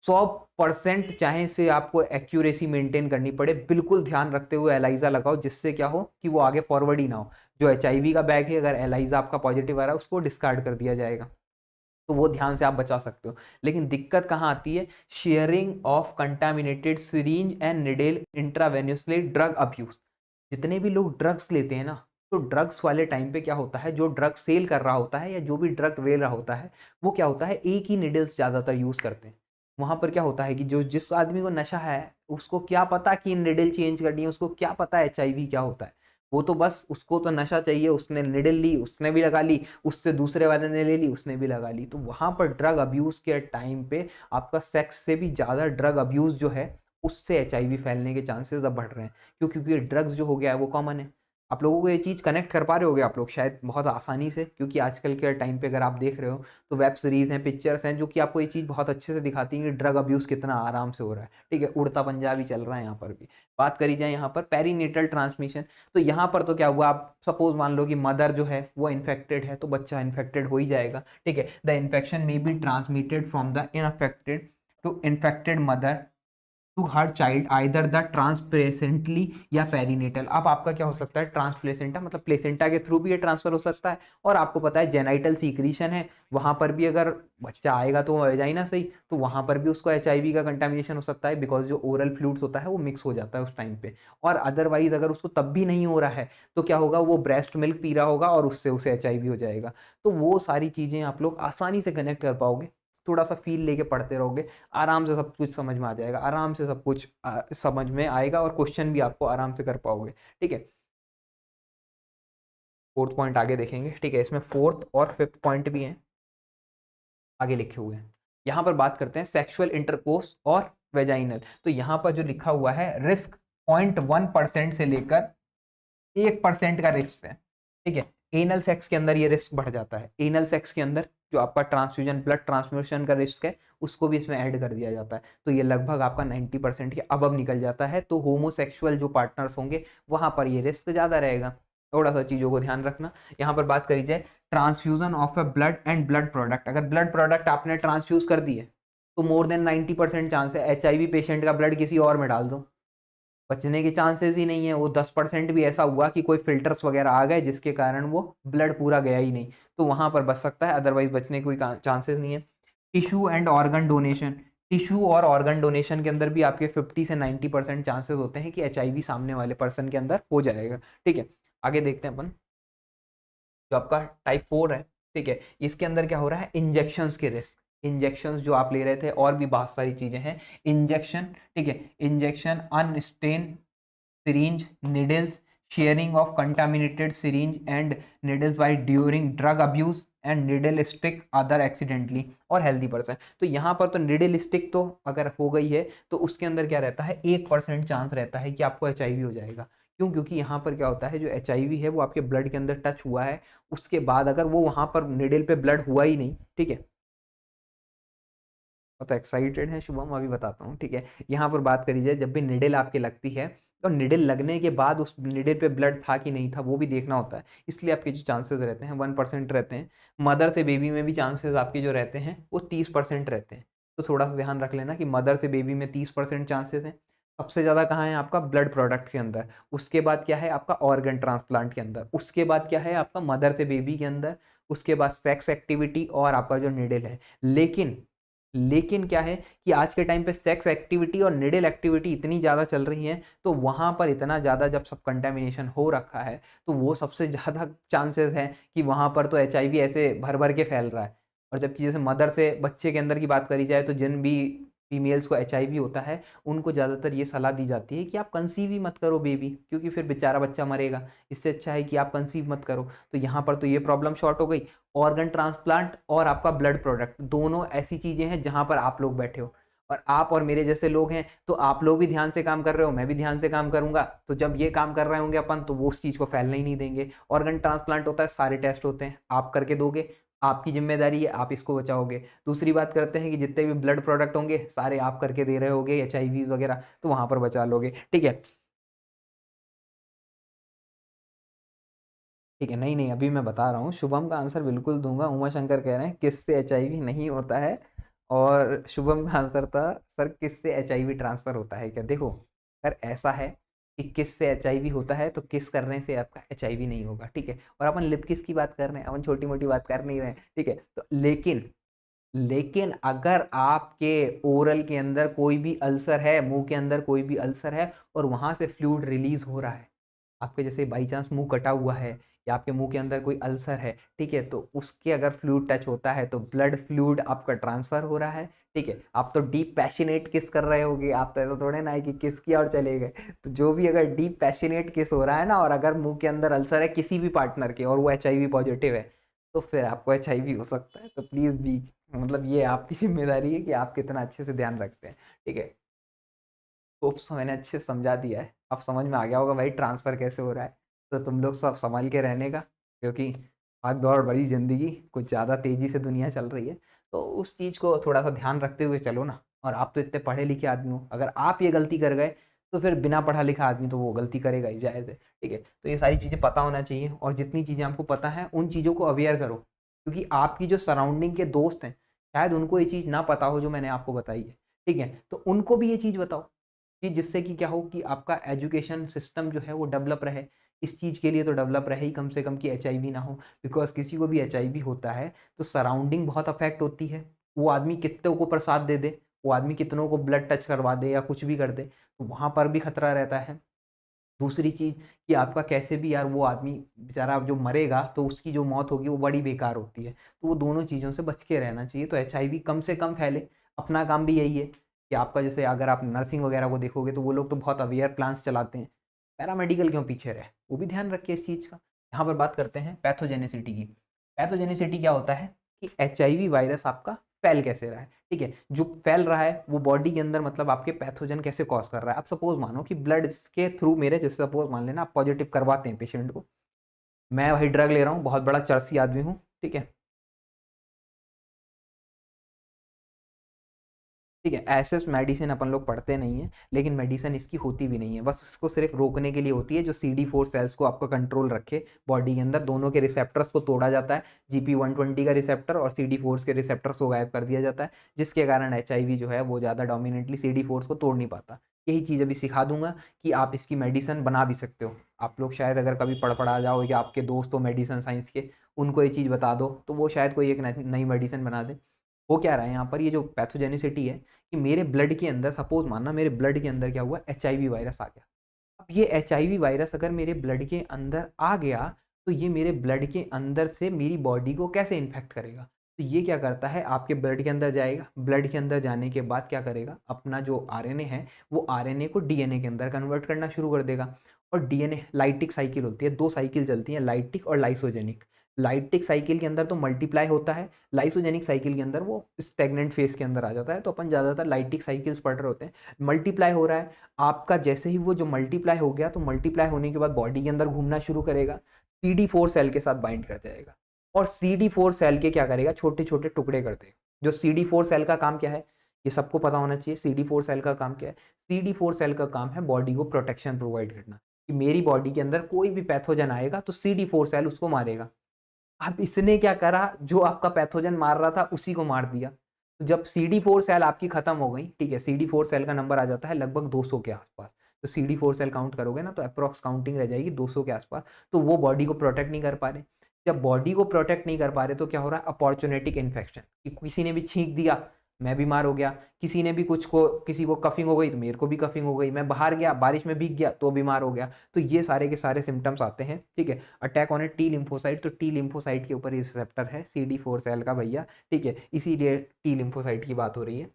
100% चाहे से आपको एक्यूरेसी मेंटेन करनी पड़े, बिल्कुल ध्यान रखते हुए एलाइजा लगाओ, जिससे क्या हो कि वो आगे फॉरवर्ड ही ना हो, जो HIV का बैग है अगर एलाइजा आपका पॉजिटिव आ रहा है उसको डिस्कार्ड कर दिया जाएगा, तो वो ध्यान से आप बचा सकते हो। लेकिन दिक्कत कहाँ आती है, sharing of contaminated syringe and needle intravenously drug abuse, जितने भी लोग ड्रग्स लेते हैं ना, तो ड्रग्स वाले टाइम पे क्या होता है, जो ड्रग सेल कर रहा होता है या जो भी ड्रग ले रहा होता है, वो क्या होता है, एक ही निडल्स ज़्यादातर यूज़ करते हैं। वहाँ पर क्या होता है कि जो जिस आदमी को नशा है, उसको क्या पता कि निडल चेंज करनी है, उसको क्या पता एचआईवी क्या होता है। वो तो बस उसको तो नशा चाहिए, उसने निडल ली, उसने भी लगा ली, उससे दूसरे वाले ने ले ली, उसने भी लगा ली। तो वहाँ पर ड्रग अब्यूज़ के टाइम पे आपका सेक्स से भी ज़्यादा ड्रग अब्यूज़ जो है, उससे एचआईवी फैलने के चांसेस अब बढ़ रहे हैं। क्यों? क्योंकि ड्रग्स जो हो गया है वो कॉमन है। आप लोगों को ये चीज़ कनेक्ट कर पा रहे होगे आप लोग शायद बहुत आसानी से, क्योंकि आजकल के टाइम पे अगर आप देख रहे हो तो वेब सीरीज़ हैं, पिक्चर्स हैं, जो कि आपको ये चीज़ बहुत अच्छे से दिखाती हैं कि ड्रग अब्यूज़ कितना आराम से हो रहा है। ठीक है, उड़ता पंजाबी चल रहा है यहाँ पर भी। बात करी जाए यहाँ पर पेरीनेटल ट्रांसमिशन, तो यहाँ पर तो क्या हुआ, आप सपोज मान लो कि मदर जो है वो इन्फेक्टेड है, तो बच्चा इन्फेक्टेड हो ही जाएगा। ठीक है, the infection may be transmitted from the unaffected to infected mother to her child either the transplacentally या पेरीनेटल। अब आपका क्या हो सकता है, ट्रांसप्लेसेंटा मतलब प्लेसेंटा के थ्रू भी ये ट्रांसफर हो सकता है, और आपको पता है जेनाइटल सीक्रीशन है, वहां पर भी अगर बच्चा आएगा तो वेजाइना सही, तो वहां पर भी उसको एचआईवी का कंटामिनेशन हो सकता है, बिकॉज जो ओरल फ्लूइड्स होता है वो मिक्स हो जाता है उस टाइम पे। और अदरवाइज अगर उसको तब भी नहीं हो रहा है तो क्या होगा, वो ब्रेस्ट मिल्क पी रहा होगा और उससे उसे एचआईवी हो जाएगा। तो वो सारी चीजें आप लोग आसानी से कनेक्ट कर पाओगे, थोड़ा सा फील लेके पढ़ते रहोगे, आराम से सब कुछ समझ में आ जाएगा, आराम से सब कुछ समझ में आएगा, और क्वेश्चन भी आपको आराम से कर पाओगे। ठीक है, फोर्थ पॉइंट आगे देखेंगे। ठीक है, इसमें फोर्थ और फिफ्थ पॉइंट भी हैं, आगे लिखे हुए हैं। यहाँ पर बात करते हैं सेक्सुअल इंटरकोर्स और वेजाइनल। तो यहाँ पर जो लिखा हुआ है, रिस्क 0.1% से लेकर 1% का रिस्क है। ठीक है, एनल सेक्स के अंदर ये रिस्क बढ़ जाता है। एनल सेक्स के अंदर जो आपका ट्रांसफ्यूजन ब्लड ट्रांसफ्यूजन का रिस्क है, उसको भी इसमें ऐड कर दिया जाता है। तो ये लगभग आपका 90% के अब निकल जाता है। तो होमोसेक्सुअल जो पार्टनर्स होंगे वहां पर ये रिस्क ज़्यादा रहेगा। थोड़ा सा चीज़ों को ध्यान रखना। यहाँ पर बात करी जाए transfusion of a blood and blood product, अगर ब्लड प्रोडक्ट आपने ट्रांसफ्यूज कर दिए तो मोर देन 90% चांस है एचआईवी पेशेंट का ब्लड किसी और में डाल दो, बचने के चांसेस ही नहीं है। वो 10% भी ऐसा हुआ कि कोई फिल्टर्स वगैरह आ गए जिसके कारण वो ब्लड पूरा गया ही नहीं, तो वहां पर बच सकता है, अदरवाइज बचने के कोई चांसेस नहीं है। Tissue and organ donation, tissue और ऑर्गन डोनेशन के अंदर भी आपके 50 से 90% चांसेस होते हैं कि एचआईवी सामने वाले पर्सन के अंदर हो जाएगा। ठीक है, आगे देखते हैं अपन। जो आपका टाइप 4 है, ठीक है, इसके अंदर क्या हो रहा है, इंजेक्शंस के रिस्क। इंजेक्शंस जो आप ले रहे थे, और भी बहुत सारी चीजें हैं, इंजेक्शन। ठीक है, injection unstained syringe needles, sharing of contaminated syringe and needles by during drug abuse and needle stick other accidentally और healthy person। तो यहाँ पर तो needle stick तो अगर हो गई है तो उसके अंदर क्या रहता है, 1% चांस रहता है कि आपको एचआईवी हो जाएगा। क्यों? क्योंकि यहाँ पर क्या होता है, जो एचआईवी है वो आपके ब्लड के अंदर टच हुआ है, उसके बाद अगर वो वहां पर निडल पे ब्लड हुआ ही नहीं, ठीक है, तो एक्साइटेड है शुभम, अभी बताता हूँ। ठीक है, यहाँ पर बात करी जाए, जब भी निडल आपके लगती है तो निडल लगने के बाद उस निडल पे ब्लड था कि नहीं था वो भी देखना होता है, इसलिए आपके जो चांसेस रहते हैं 1% रहते हैं। मदर से बेबी में भी चांसेस आपके जो रहते हैं वो 30% रहते हैं। तो थोड़ा सा ध्यान रख लेना कि मदर से बेबी में 30% चांसेस हैं। सबसे ज़्यादा कहाँ है आपका, ब्लड प्रोडक्ट के अंदर। उसके बाद क्या है आपका, ऑर्गन ट्रांसप्लांट के अंदर। उसके बाद क्या है आपका, मदर से बेबी के अंदर। उसके बाद सेक्स एक्टिविटी और आपका जो निडल है। लेकिन क्या है कि आज के टाइम पे सेक्स एक्टिविटी और निडल एक्टिविटी इतनी ज़्यादा चल रही है, तो वहाँ पर इतना ज़्यादा जब सब कंटेमिनेशन हो रखा है, तो वो सबसे ज़्यादा चांसेस हैं कि वहाँ पर तो एचआईवी ऐसे भर भर के फैल रहा है। और जबकि जैसे मदर से बच्चे के अंदर की बात करी जाए, तो जिन भी फीमेल्स को एचआईवी होता है, उनको ज़्यादातर ये सलाह दी जाती है कि आप कंसीव ही मत करो बेबी, क्योंकि फिर बेचारा बच्चा मरेगा। इससे अच्छा है कि आप कंसीव मत करो। तो यहाँ पर तो ये प्रॉब्लम शॉर्ट हो गई। ऑर्गन ट्रांसप्लांट और आपका ब्लड प्रोडक्ट, दोनों ऐसी चीजें हैं जहां पर आप लोग बैठे हो, और आप और मेरे जैसे लोग हैं, तो आप लोग भी ध्यान से काम कर रहे हो, मैं भी ध्यान से काम करूंगा, तो जब ये काम कर रहे होंगे अपन, तो वो उस चीज को फैलने ही नहीं देंगे। ऑर्गन ट्रांसप्लांट होता है, सारे टेस्ट होते हैं, आप करके दोगे, आपकी जिम्मेदारी है, आप इसको बचाओगे। दूसरी बात करते हैं कि जितने भी ब्लड प्रोडक्ट होंगे सारे आप करके दे रहे होगे, एचआईवी वगैरह, तो वहां पर बचा लोगे। ठीक है, ठीक है, नहीं नहीं, अभी मैं बता रहा हूँ, शुभम का आंसर बिल्कुल दूंगा। उमा शंकर कह रहे हैं किससे एचआईवी नहीं होता है, और शुभम का आंसर था सर किससे एचआईवी ट्रांसफर होता है क्या। देखो सर, ऐसा है कि किस से एचआईवी होता है, तो किस करने से आपका एचआईवी नहीं होगा। ठीक है, और अपन लिप किस की बात कर रहे हैं, अपन छोटी मोटी बात कर नहीं रहे हैं। ठीक है, तो लेकिन अगर आपके ओरल के अंदर कोई भी अल्सर है, मुंह के अंदर कोई भी अल्सर है, और वहां से फ्लूइड रिलीज हो रहा है, आपके जैसे बाई चांस मुंह कटा हुआ है या आपके मुंह के अंदर कोई अल्सर है, ठीक है, तो उसके अगर फ्लूइड टच होता है तो ब्लड फ्लूइड आपका ट्रांसफर हो रहा है, ठीक है। आप तो डीप पैशनेट किस कर रहे होगे, आप तो ऐसा थोड़े ना है कि किस किया और चले गए। तो जो भी अगर डीप पैशनेट किस हो रहा है ना, और अगर मुंह के अंदर अल्सर है किसी भी पार्टनर के और वो HIV पॉजिटिव है, तो फिर आपको HIV हो सकता है। तो प्लीज़ बी, मतलब ये आपकी जिम्मेदारी है कि आप कितना अच्छे से ध्यान रखते हैं, ठीक है। होप सो मैंने अच्छे से समझा दिया है, अब समझ में आ गया होगा भाई ट्रांसफ़र कैसे हो रहा है। तो तुम लोग सब संभल के रहने का, क्योंकि भाग-दौड़ भरी ज़िंदगी, कुछ ज़्यादा तेज़ी से दुनिया चल रही है। तो उस चीज़ को थोड़ा-सा ध्यान रखते हुए चलो ना। और आप तो इतने पढ़े-लिखे आदमी हो, अगर आप ये गलती कर गए, तो फिर बिना पढ़ा-लिखा आदमी तो वो गलती करेगा ही, जायज़ है, ठीक है। तो ये सारी चीज़ें पता होना चाहिए, और जितनी चीज़ें आपको पता हैं, उन चीज़ों को अवेयर करो। क्योंकि आपकी जो सराउंडिंग के दोस्त हैं, शायद उनको ये चीज़ ना पता हो जो मैंने आपको बताई है, ठीक है। तो उनको भी ये चीज़ बताओ, कि जिससे कि क्या हो कि आपका एजुकेशन सिस्टम जो है वो डेवलप रहे। इस चीज़ के लिए तो डेवलप रहे ही कम से कम कि HIV ना हो, बिकॉज़ किसी को भी HIV होता है तो सराउंडिंग बहुत अफ़ेक्ट होती है। वो आदमी कितनों को प्रसाद दे दे, वो आदमी कितनों को ब्लड टच करवा दे या कुछ भी कर दे, तो वहाँ पर भी खतरा रहता है। दूसरी चीज़ कि आपका कैसे भी यार वो आदमी बेचारा जो मरेगा तो उसकी जो मौत होगी वो बड़ी बेकार होती है। तो वो दोनों चीज़ों से बच के रहना चाहिए, तो HIV कम से कम फैले। अपना काम भी यही है कि आपका जैसे अगर आप नर्सिंग वगैरह को देखोगे तो वो लोग तो बहुत अवेयर प्लान्स चलाते हैं। पैरामेडिकल क्यों पीछे रहे? वो भी ध्यान रखिए इस चीज़ का। यहाँ पर बात करते हैं पैथोजेनिसिटी की। पैथोजेनिसिटी क्या होता है कि HIV वायरस आपका फैल कैसे रहा है, ठीक है? जो फैल रहा है वो बॉडी के अंदर, मतलब आपके पैथोजन कैसे कॉज़ कर रहा है। आप सपोज़ मानो कि ब्लड के थ्रू मेरे, जैसे सपोज़ मान लेना आप पॉजिटिव करवाते हैं पेशेंट को। मैं वही ड्रग ले रहा हूँ, बहुत बड़ा चरसी आदमी हूँ, ठीक है? ठीक है, ऐसे मेडिसिन अपन लोग पढ़ते नहीं हैं, लेकिन मेडिसिन इसकी होती भी नहीं है, बस इसको सिर्फ रोकने के लिए होती है, जो CD4 सेल्स को आपका कंट्रोल रखे बॉडी के अंदर। दोनों के रिसेप्टर्स को तोड़ा जाता है, GP120 का रिसेप्टर और CD4 के रिसेप्टर्स को गायब कर दिया जाता है, जिसके कारण HIV जो है वो ज़्यादा डोमिनेंटली CD4 को तोड़ नहीं पाता। यही चीज़ अभी सिखा दूंगा कि आप इसकी मेडिसिन बना भी सकते हो। आप लोग शायद अगर कभी पढ़ जाओ या आपके दोस्त हो मेडिसिन साइंस के, उनको ये चीज़ बता दो तो वो शायद कोई एक नई मेडिसिन बना दे। हो क्या रहा है यहाँ पर, ये जो पैथोजेनिसिटी है कि मेरे ब्लड के अंदर, सपोज मानना मेरे ब्लड के अंदर क्या हुआ, HIV वायरस आ गया। अब ये HIV वायरस अगर मेरे ब्लड के अंदर आ गया तो ये मेरे ब्लड के अंदर से मेरी बॉडी को कैसे इन्फेक्ट करेगा। तो ये क्या करता है, आपके ब्लड के अंदर जाएगा, ब्लड के अंदर जाने के बाद क्या करेगा, अपना जो RNA है वो RNA को DNA के अंदर कन्वर्ट करना शुरू कर देगा। और DNA लाइटिक साइकिल होती है, दो साइकिल चलती है, लाइटिक और लाइसोजेनिक। लाइटिक साइकिल के अंदर तो मल्टीप्लाई होता है, लाइसोजेनिक साइकिल के अंदर वो स्टेगनेंट फेज के अंदर आ जाता है। तो अपन ज़्यादातर लाइटिक साइकिल्स पढ़ रहे होते हैं। मल्टीप्लाई हो रहा है आपका, जैसे ही वो जो मल्टीप्लाई हो गया तो मल्टीप्लाई होने के बाद बॉडी के अंदर घूमना शुरू करेगा, CD4 सेल के साथ बाइंड कर जाएगा, और CD4 सेल के क्या करेगा, छोटे छोटे टुकड़े कर देगा। जो CD4 सेल का काम क्या है, ये सबको पता होना चाहिए। CD4 सेल का काम क्या है, CD4 सेल का काम है बॉडी को प्रोटेक्शन प्रोवाइड करना, कि मेरी बॉडी के अंदर कोई भी पैथोजन आएगा तो CD4 सेल उसको मारेगा। अब इसने क्या करा, जो आपका पैथोजन मार रहा था उसी को मार दिया। तो जब CD4 सेल आपकी खत्म हो गई, ठीक है, CD4 सेल का नंबर आ जाता है लगभग 200 के आसपास। तो CD4 सेल काउंट करोगे ना तो अप्रॉक्स काउंटिंग रह जाएगी 200 के आसपास। तो वो बॉडी को प्रोटेक्ट नहीं कर पा रहे। जब बॉडी को प्रोटेक्ट नहीं कर पा रहे तो क्या हो रहा है, अपॉर्चुनिटिक इन्फेक्शन, कि किसी ने भी छींक दिया मैं बीमार हो गया, किसी ने भी कुछ को, किसी को कफिंग हो गई तो मेरे को भी कफिंग हो गई, मैं बाहर गया बारिश में भीग गया तो बीमार हो गया। तो ये सारे के सारे सिम्टम्स आते हैं, ठीक है। Attack on A T lymphocyte, तो T लिम्फोसाइट के ऊपर ये रिसेप्टर है CD4 सेल का भैया, ठीक है, इसीलिए T लिम्फोसाइट की बात हो रही है।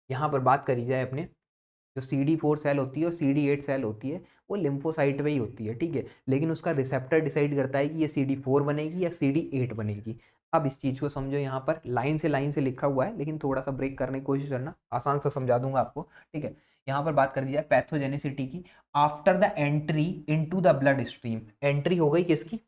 यहाँ पर बात करी जाए अपने, जो CD4 सेल होती है और CD8 सेल होती है वो लिम्फोसाइट में ही होती है, ठीक है, लेकिन उसका रिसेप्टर डिसाइड करता है कि ये CD4 बनेगी या CD8 बनेगी। अब इस चीज़ को समझो, यहाँ पर लाइन से लिखा हुआ है लेकिन थोड़ा सा ब्रेक करने की कोशिश करना, आसान से समझा दूंगा आपको, ठीक है। यहाँ पर बात कर दी जाए पैथोजेनिसिटी की, after the entry into the blood stream. Entry हो गई किसकी,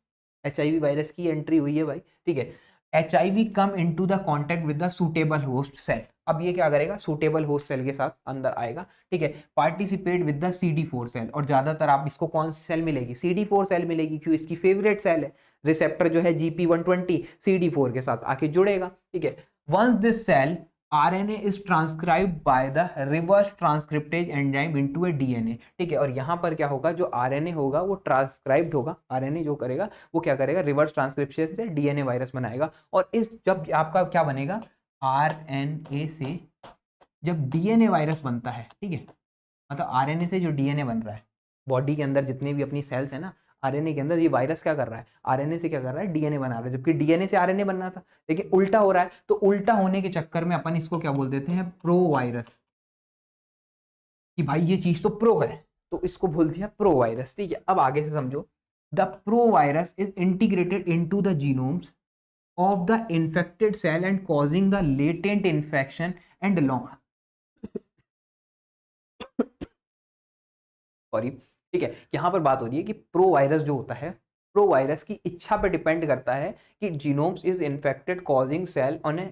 HIV वायरस की एंट्री हुई है भाई, ठीक है। HIV come into the contact with the suitable host cell. अब ये क्या करेगा, सुटेबल होस्ट सेल के साथ अंदर आएगा, ठीक है। Participate with the CD4 cell, और ज्यादातर आप इसको कौन सी सेल मिलेगी, CD4 सेल मिलेगी, क्यों, इसकी फेवरेट सेल है। रिसेप्टर जो है GP120 CD4 के साथ आके जुड़ेगा, ठीक है। Once this cell RNA is transcribed by the reverse transcriptase enzyme into a DNA, ठीक है। और यहाँ पर क्या होगा, जो RNA होगा वो ट्रांसक्राइब्ड होगा, RNA जो करेगा वो क्या करेगा, रिवर्स ट्रांसक्रिप्शन से DNA वायरस बनाएगा। और इस जब आपका क्या बनेगा, RNA से जब DNA वायरस बनता है, ठीक है, मतलब RNA से जो DNA बन रहा है, बॉडी के अंदर जितने भी अपनी सेल्स है ना, आरएनए के अंदर, ये वायरस क्या कर रहा है, आरएनए से क्या कर रहा है, डीएनए बना रहा है, जबकि डीएनए से आरएनए बनना था, लेकिन उल्टा हो रहा है। तो उल्टा होने के चक्कर में अपन इसको क्या बोल देते हैं, प्रो वायरस, कि भाई ये चीज तो प्रो है, तो इसको बोल दिया प्रो वायरस। ठीक है, अब आगे से समझो। The pro virus is integrated into the genomes of the infected cell and causing the latent infection and long sorry, ठीक है, यहां पर बात हो रही है कि प्रो वायरस जो होता है, प्रो वायरस की इच्छा पर डिपेंड करता है कि genomes is infected causing cell on a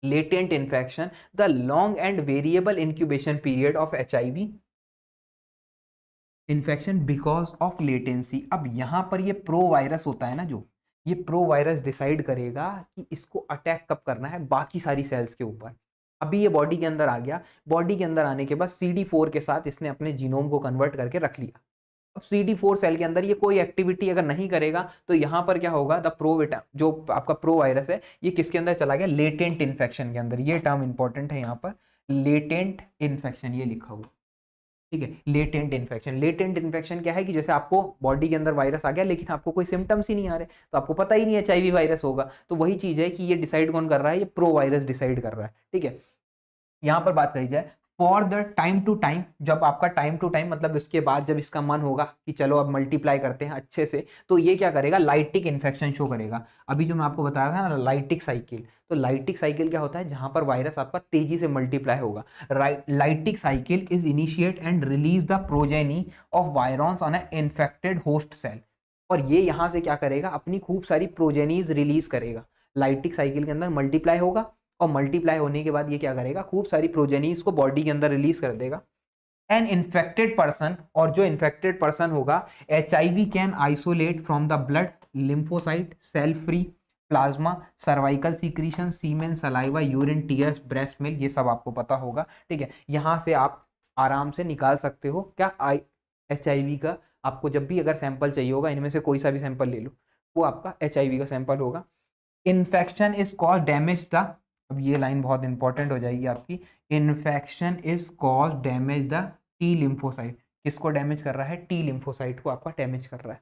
latent infection, the long and variable incubation period of HIV infection because of latency। अब यहां पर ये प्रो वायरस होता है ना, जो ये प्रो वायरस डिसाइड करेगा कि इसको अटैक कब करना है बाकी सारी सेल्स के ऊपर। अभी ये बॉडी के अंदर आ गया, बॉडी के अंदर आने के बाद CD4 के साथ इसने अपने जीनोम को कन्वर्ट करके रख लिया। अब CD4 सेल के अंदर ये कोई एक्टिविटी अगर नहीं करेगा तो यहाँ पर क्या होगा, द प्रो जो आपका प्रो वायरस है ये किसके अंदर चला गया, लेटेंट इन्फेक्शन के अंदर। ये टर्म इंपॉर्टेंट है यहाँ पर, लेटेंट इन्फेक्शन, ये लिखा हुआ, ठीक है। लेटेंट इन्फेक्शन, लेटेंट इन्फेक्शन क्या है कि जैसे आपको बॉडी के अंदर वायरस आ गया लेकिन आपको कोई सिम्टम्स ही नहीं आ रहे, तो आपको पता ही नहीं है HIV वायरस होगा, तो वही चीज है कि ये डिसाइड कौन कर रहा है, ये प्रो वायरस डिसाइड कर रहा है। ठीक है, यहाँ पर बात करी जाए for the time to time, जब आपका टाइम टू टाइम मतलब उसके बाद जब इसका मन होगा कि चलो अब मल्टीप्लाई करते हैं अच्छे से, तो ये क्या करेगा, लाइटिक इन्फेक्शन शो करेगा। अभी जो मैं आपको बताया था ना लाइटिक साइकिल, तो लाइटिक साइकिल क्या होता है, जहां पर वायरस आपका तेजी से मल्टीप्लाई होगा। Lytic cycle is initiate and release the progeny of virions on a infected host cell, और ये यहां से क्या करेगा, अपनी खूब सारी प्रोजेनीज रिलीज करेगा। लाइटिक साइकिल के अंदर मल्टीप्लाई होगा और मल्टीप्लाई होने के बाद ये क्या करेगा, खूब सारी प्रोजेनीज को बॉडी के अंदर रिलीज कर देगा। एन इन्फेक्टेड पर्सन, और जो इन्फेक्टेड पर्सन होगा, HIV can isolate from the blood, lymphocyte, cell free plasma, cervical secretion, semen, saliva, urine, tears, breast milk, ये सब आपको पता होगा। ठीक है, यहां से आप आराम से निकाल सकते हो क्या, HIV का। आपको जब भी अगर सैंपल चाहिए होगा, इनमें से कोई सा भी सैंपल ले लो, वो आपका HIV का सैंपल होगा। Infection is cause damage the, अब ये लाइन बहुत इंपॉर्टेंट हो जाएगी आपकी, infection is cause damage the T lymphocyte, किसको डैमेज कर रहा है, T लिम्फोसाइट को आपका डैमेज कर रहा है।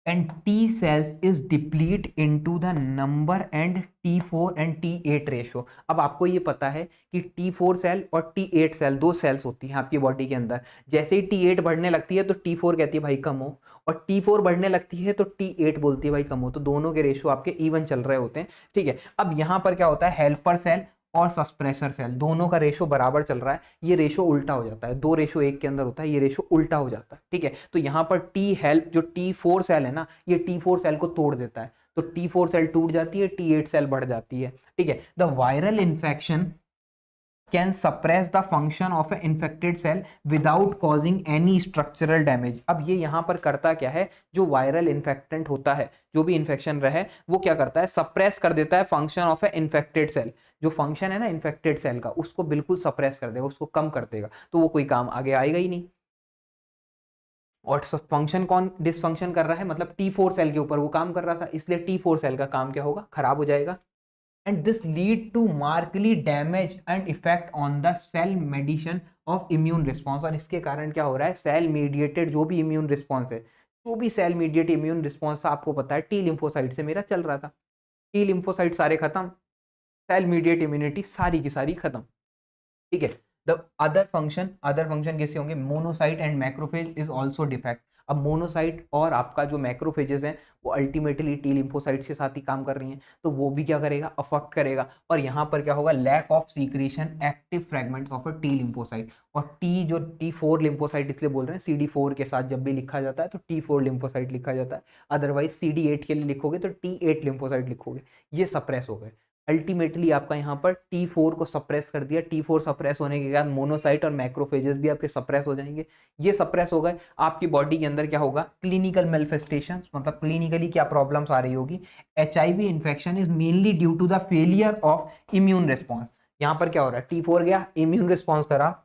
And T cells is deplete into the number and T4 and T8 ratio. अब आपको ये पता है कि T4 सेल और T8 सेल दो सेल्स होती हैं आपकी बॉडी के अंदर। जैसे ही T8 बढ़ने लगती है तो T4 कहती है भाई कम हो, और T4 बढ़ने लगती है तो T8 बोलती है भाई कम हो, तो दोनों के रेशो आपके इवन चल रहे होते हैं। ठीक है, अब यहाँ पर क्या होता है, हेल्पर सेल और सस्प्रेसर सेल दोनों का रेशो बराबर चल रहा है, ये रेशो उल्टा हो जाता है, 2 रेशो 1 के अंदर होता है, ये रेशो उल्टा हो जाता है। ठीक है, तो यहाँ पर T हेल्प जो T4 सेल है ना, ये T4 सेल को तोड़ देता है, तो T4 सेल टूट जाती है, T8 सेल बढ़ जाती है। ठीक है, the viral infection can suppress the function of an infected cell without causing any structural damage। अब ये यहाँ पर करता क्या है, जो वायरल इन्फेक्टेंट होता है, जो भी इन्फेक्शन रहे, वो क्या करता है, सप्रेस कर देता है function of a infected cell. जो फंक्शन है ना इन्फेक्टेड सेल का, उसको बिल्कुल सप्रेस कर देगा, उसको कम कर देगा, तो वो कोई काम आगे आएगा ही नहीं। और फंक्शन कौन डिसफंक्शन कर रहा है, मतलब T4 सेल के ऊपर वो काम कर रहा था, इसलिए T4 सेल का काम क्या होगा, खराब हो जाएगा। and this lead to markedly damage and effect on the cell mediation of immune response। और इसके कारण क्या हो रहा है, सेल मीडिएटेड जो भी इम्यून रिस्पॉन्स है, जो भी सेल मीडिएटेड इम्यून रिस्पॉन्स था, आपको पता है T लिम्फोसाइट से मेरा चल रहा था, T लिम्फोसाइट सारे खत्म, सेल मीडिएट इम्यूनिटी सारी की सारी खत्म। ठीक है, द अदर फंक्शन कैसे होंगे, monocyte and macrophage is also defect. अब मोनोसाइट और आपका जो मैक्रोफेजेस हैं वो अल्टीमेटली T लिम्फोसाइट्स के साथ ही काम कर रही हैं, तो वो भी क्या करेगा, अफेक्ट करेगा। और यहाँ पर क्या होगा, lack of secretion active fragments of a T lymphocyte. और T जो T4 लिम्फोसाइट इसलिए बोल रहे हैं, CD4 के साथ जब भी लिखा जाता है तो T4 लिम्फोसाइट लिखा जाता है, अदरवाइज CD8 के लिए लिखोगे तो T8 लिम्फोसाइट लिखोगे, ये सप्रेस हो गए। अल्टीमेटली आपका यहाँ पर T4 को सप्रेस कर दिया, T4 सप्रेस होने के बाद मोनोसाइट और मैक्रोफेजेस भी आपके सप्रेस हो जाएंगे। ये सप्रेस हो गए, आपकी बॉडी के अंदर क्या होगा, क्लिनिकल मैनिफेस्टेशन, मतलब क्लिनिकली क्या प्रॉब्लम्स आ रही होगी, HIV infection is mainly due to the failure of immune response. यहाँ पर क्या हो रहा है, T4 गया, इम्यून रिस्पॉन्स करा,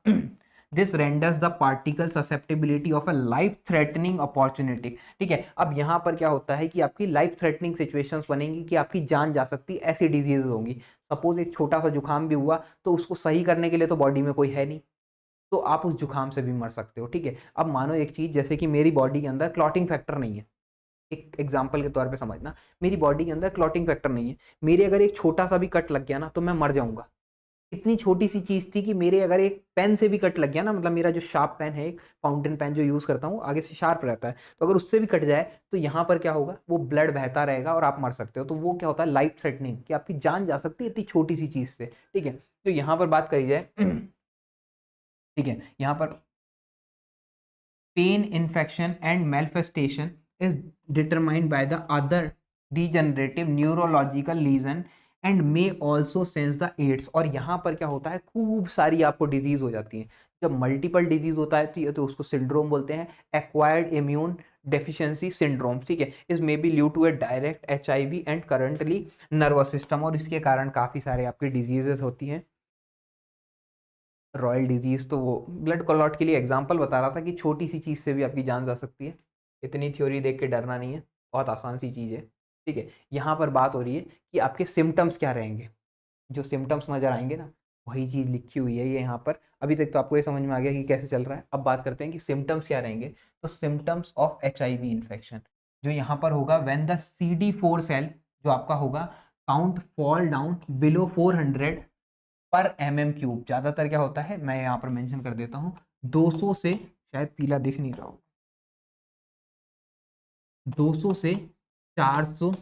this renders the particle susceptibility of a life threatening opportunity. ठीक है, अब यहाँ पर क्या होता है कि आपकी लाइफ थ्रेटनिंग सिचुएशंस बनेंगी कि आपकी जान जा सकती है, ऐसी डिजीज होंगी। सपोज एक छोटा सा जुकाम भी हुआ तो उसको सही करने के लिए तो बॉडी में कोई है नहीं, तो आप उस जुकाम से भी मर सकते हो, ठीक है। अब मानो एक चीज़, जैसे कि मेरी बॉडी के अंदर क्लॉटिंग फैक्टर नहीं है, एक एग्जाम्पल के तौर पे समझना, मेरी बॉडी के अंदर क्लॉटिंग फैक्टर नहीं है, मेरे अगर एक छोटा सा भी कट लग गया ना तो मैं मर जाऊंगा। इतनी छोटी सी चीज़ थी कि मेरे अगर एक पेन से भी कट लग गया ना, मतलब मेरा जो शार्प पेन है, एक फाउंटेन पेन जो यूज़ करता हूँ, आगे से शार्प रहता है, तो अगर उससे भी कट जाए तो यहाँ पर क्या होगा, वो ब्लड बहता रहेगा और आप मर सकते हो। तो वो क्या होता है, लाइफ थ्रेटनिंग, कि आपकी जान जा सकती है इतनी छोटी सी चीज़ से, ठीक है। तो यहाँ पर बात करी जाए ठीक है, यहाँ पर pain, infection and manifestation is determined by the other degenerative neurological lesion and may also sense the AIDS। और यहाँ पर क्या होता है, खूब सारी आपको डिजीज हो जाती है। जब मल्टीपल डिजीज होता है तो उसको सिंड्रोम बोलते हैं, एक्वायर्ड इम्यून डेफिशिएंसी सिंड्रोम, ठीक है। इस may be due to a direct HIV and currently nervous system, और इसके कारण काफ़ी सारे आपकी डिजीजेस होती हैं। रॉयल डिजीज तो वो ब्लड क्लॉट के लिए एग्जांपल बता रहा था कि छोटी सी चीज़ से भी आपकी जान जा सकती है। इतनी थ्योरी देख के डरना नहीं है, बहुत आसान सी चीज़ है, ठीक है। यहाँ पर बात हो रही है कि आपके सिम्टम्स क्या रहेंगे, जो सिम्टम्स नज़र आएंगे ना, वही चीज़ लिखी हुई है ये यहाँ पर। अभी तक तो आपको ये समझ में आ गया कि कैसे चल रहा है। अब बात करते हैं कि सिम्टम्स क्या रहेंगे। तो सिम्टम्स ऑफ HIV इन्फेक्शन जो यहाँ पर होगा, व्हेन द CD4 सेल जो आपका होगा काउंट फॉल डाउन बिलो 400 पर mm क्यूब। ज़्यादातर क्या होता है, मैं यहाँ पर मेंशन कर देता हूँ, 200 से, शायद पीला दिख नहीं रहा हो, 200 से 400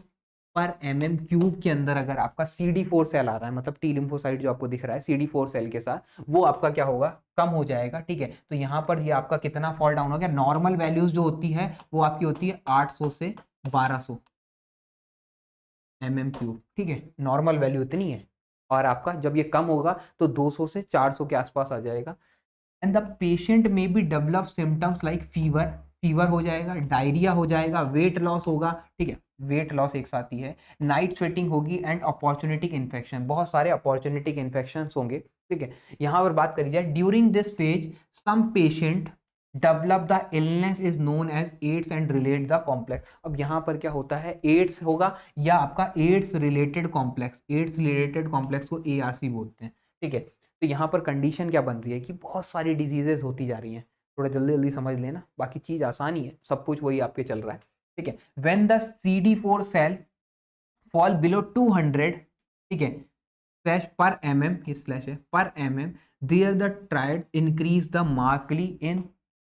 पर MM क्यूब के अंदर अगर आपका CD4 सेल आ रहा है, मतलब टी लिम्फोसाइट जो आपको दिख रहा है CD4 सेल के साथ, वो आपका क्या होगा, कम हो जाएगा, ठीक है। तो यहाँ पर ये आपका कितना फॉल डाउन हो गया, नॉर्मल वैल्यूज जो होती है वो आपकी होती है 800 से 1200 MM क्यूब, ठीक है, नॉर्मल वैल्यू इतनी है। और आपका जब ये कम होगा तो 200 से 400 के आसपास आ जाएगा। एंड द पेशेंट में be develop symptoms like fever, fever हो जाएगा, डायरिया हो जाएगा, वेट लॉस होगा, ठीक है, वेट लॉस एक साथ ही है, नाइट स्वेटिंग होगी एंड अपॉर्चुनिटिक इन्फेक्शन, बहुत सारे अपॉर्चुनिटिक इन्फेक्शन होंगे, ठीक है। यहाँ पर बात करी जाए, during this phase some patient develop the illness is known as AIDS and relate the complex. अब यहाँ पर क्या होता है, एड्स होगा या आपका AIDS related complex, AIDS related complex को ARC बोलते हैं, ठीक है। तो यहाँ पर कंडीशन क्या बन रही है कि बहुत सारी डिजीजेस होती जा रही हैं, थोड़ा जल्दी जल्दी समझ लेना, बाकी चीज़ आसान ही है, सब कुछ वही आपके चल रहा है, ठीक है। When the CD4 cell fall below 200, ठीक है, स्लैश पर mm, ये स्लैश है, पर mm, there the tried increase the markedly in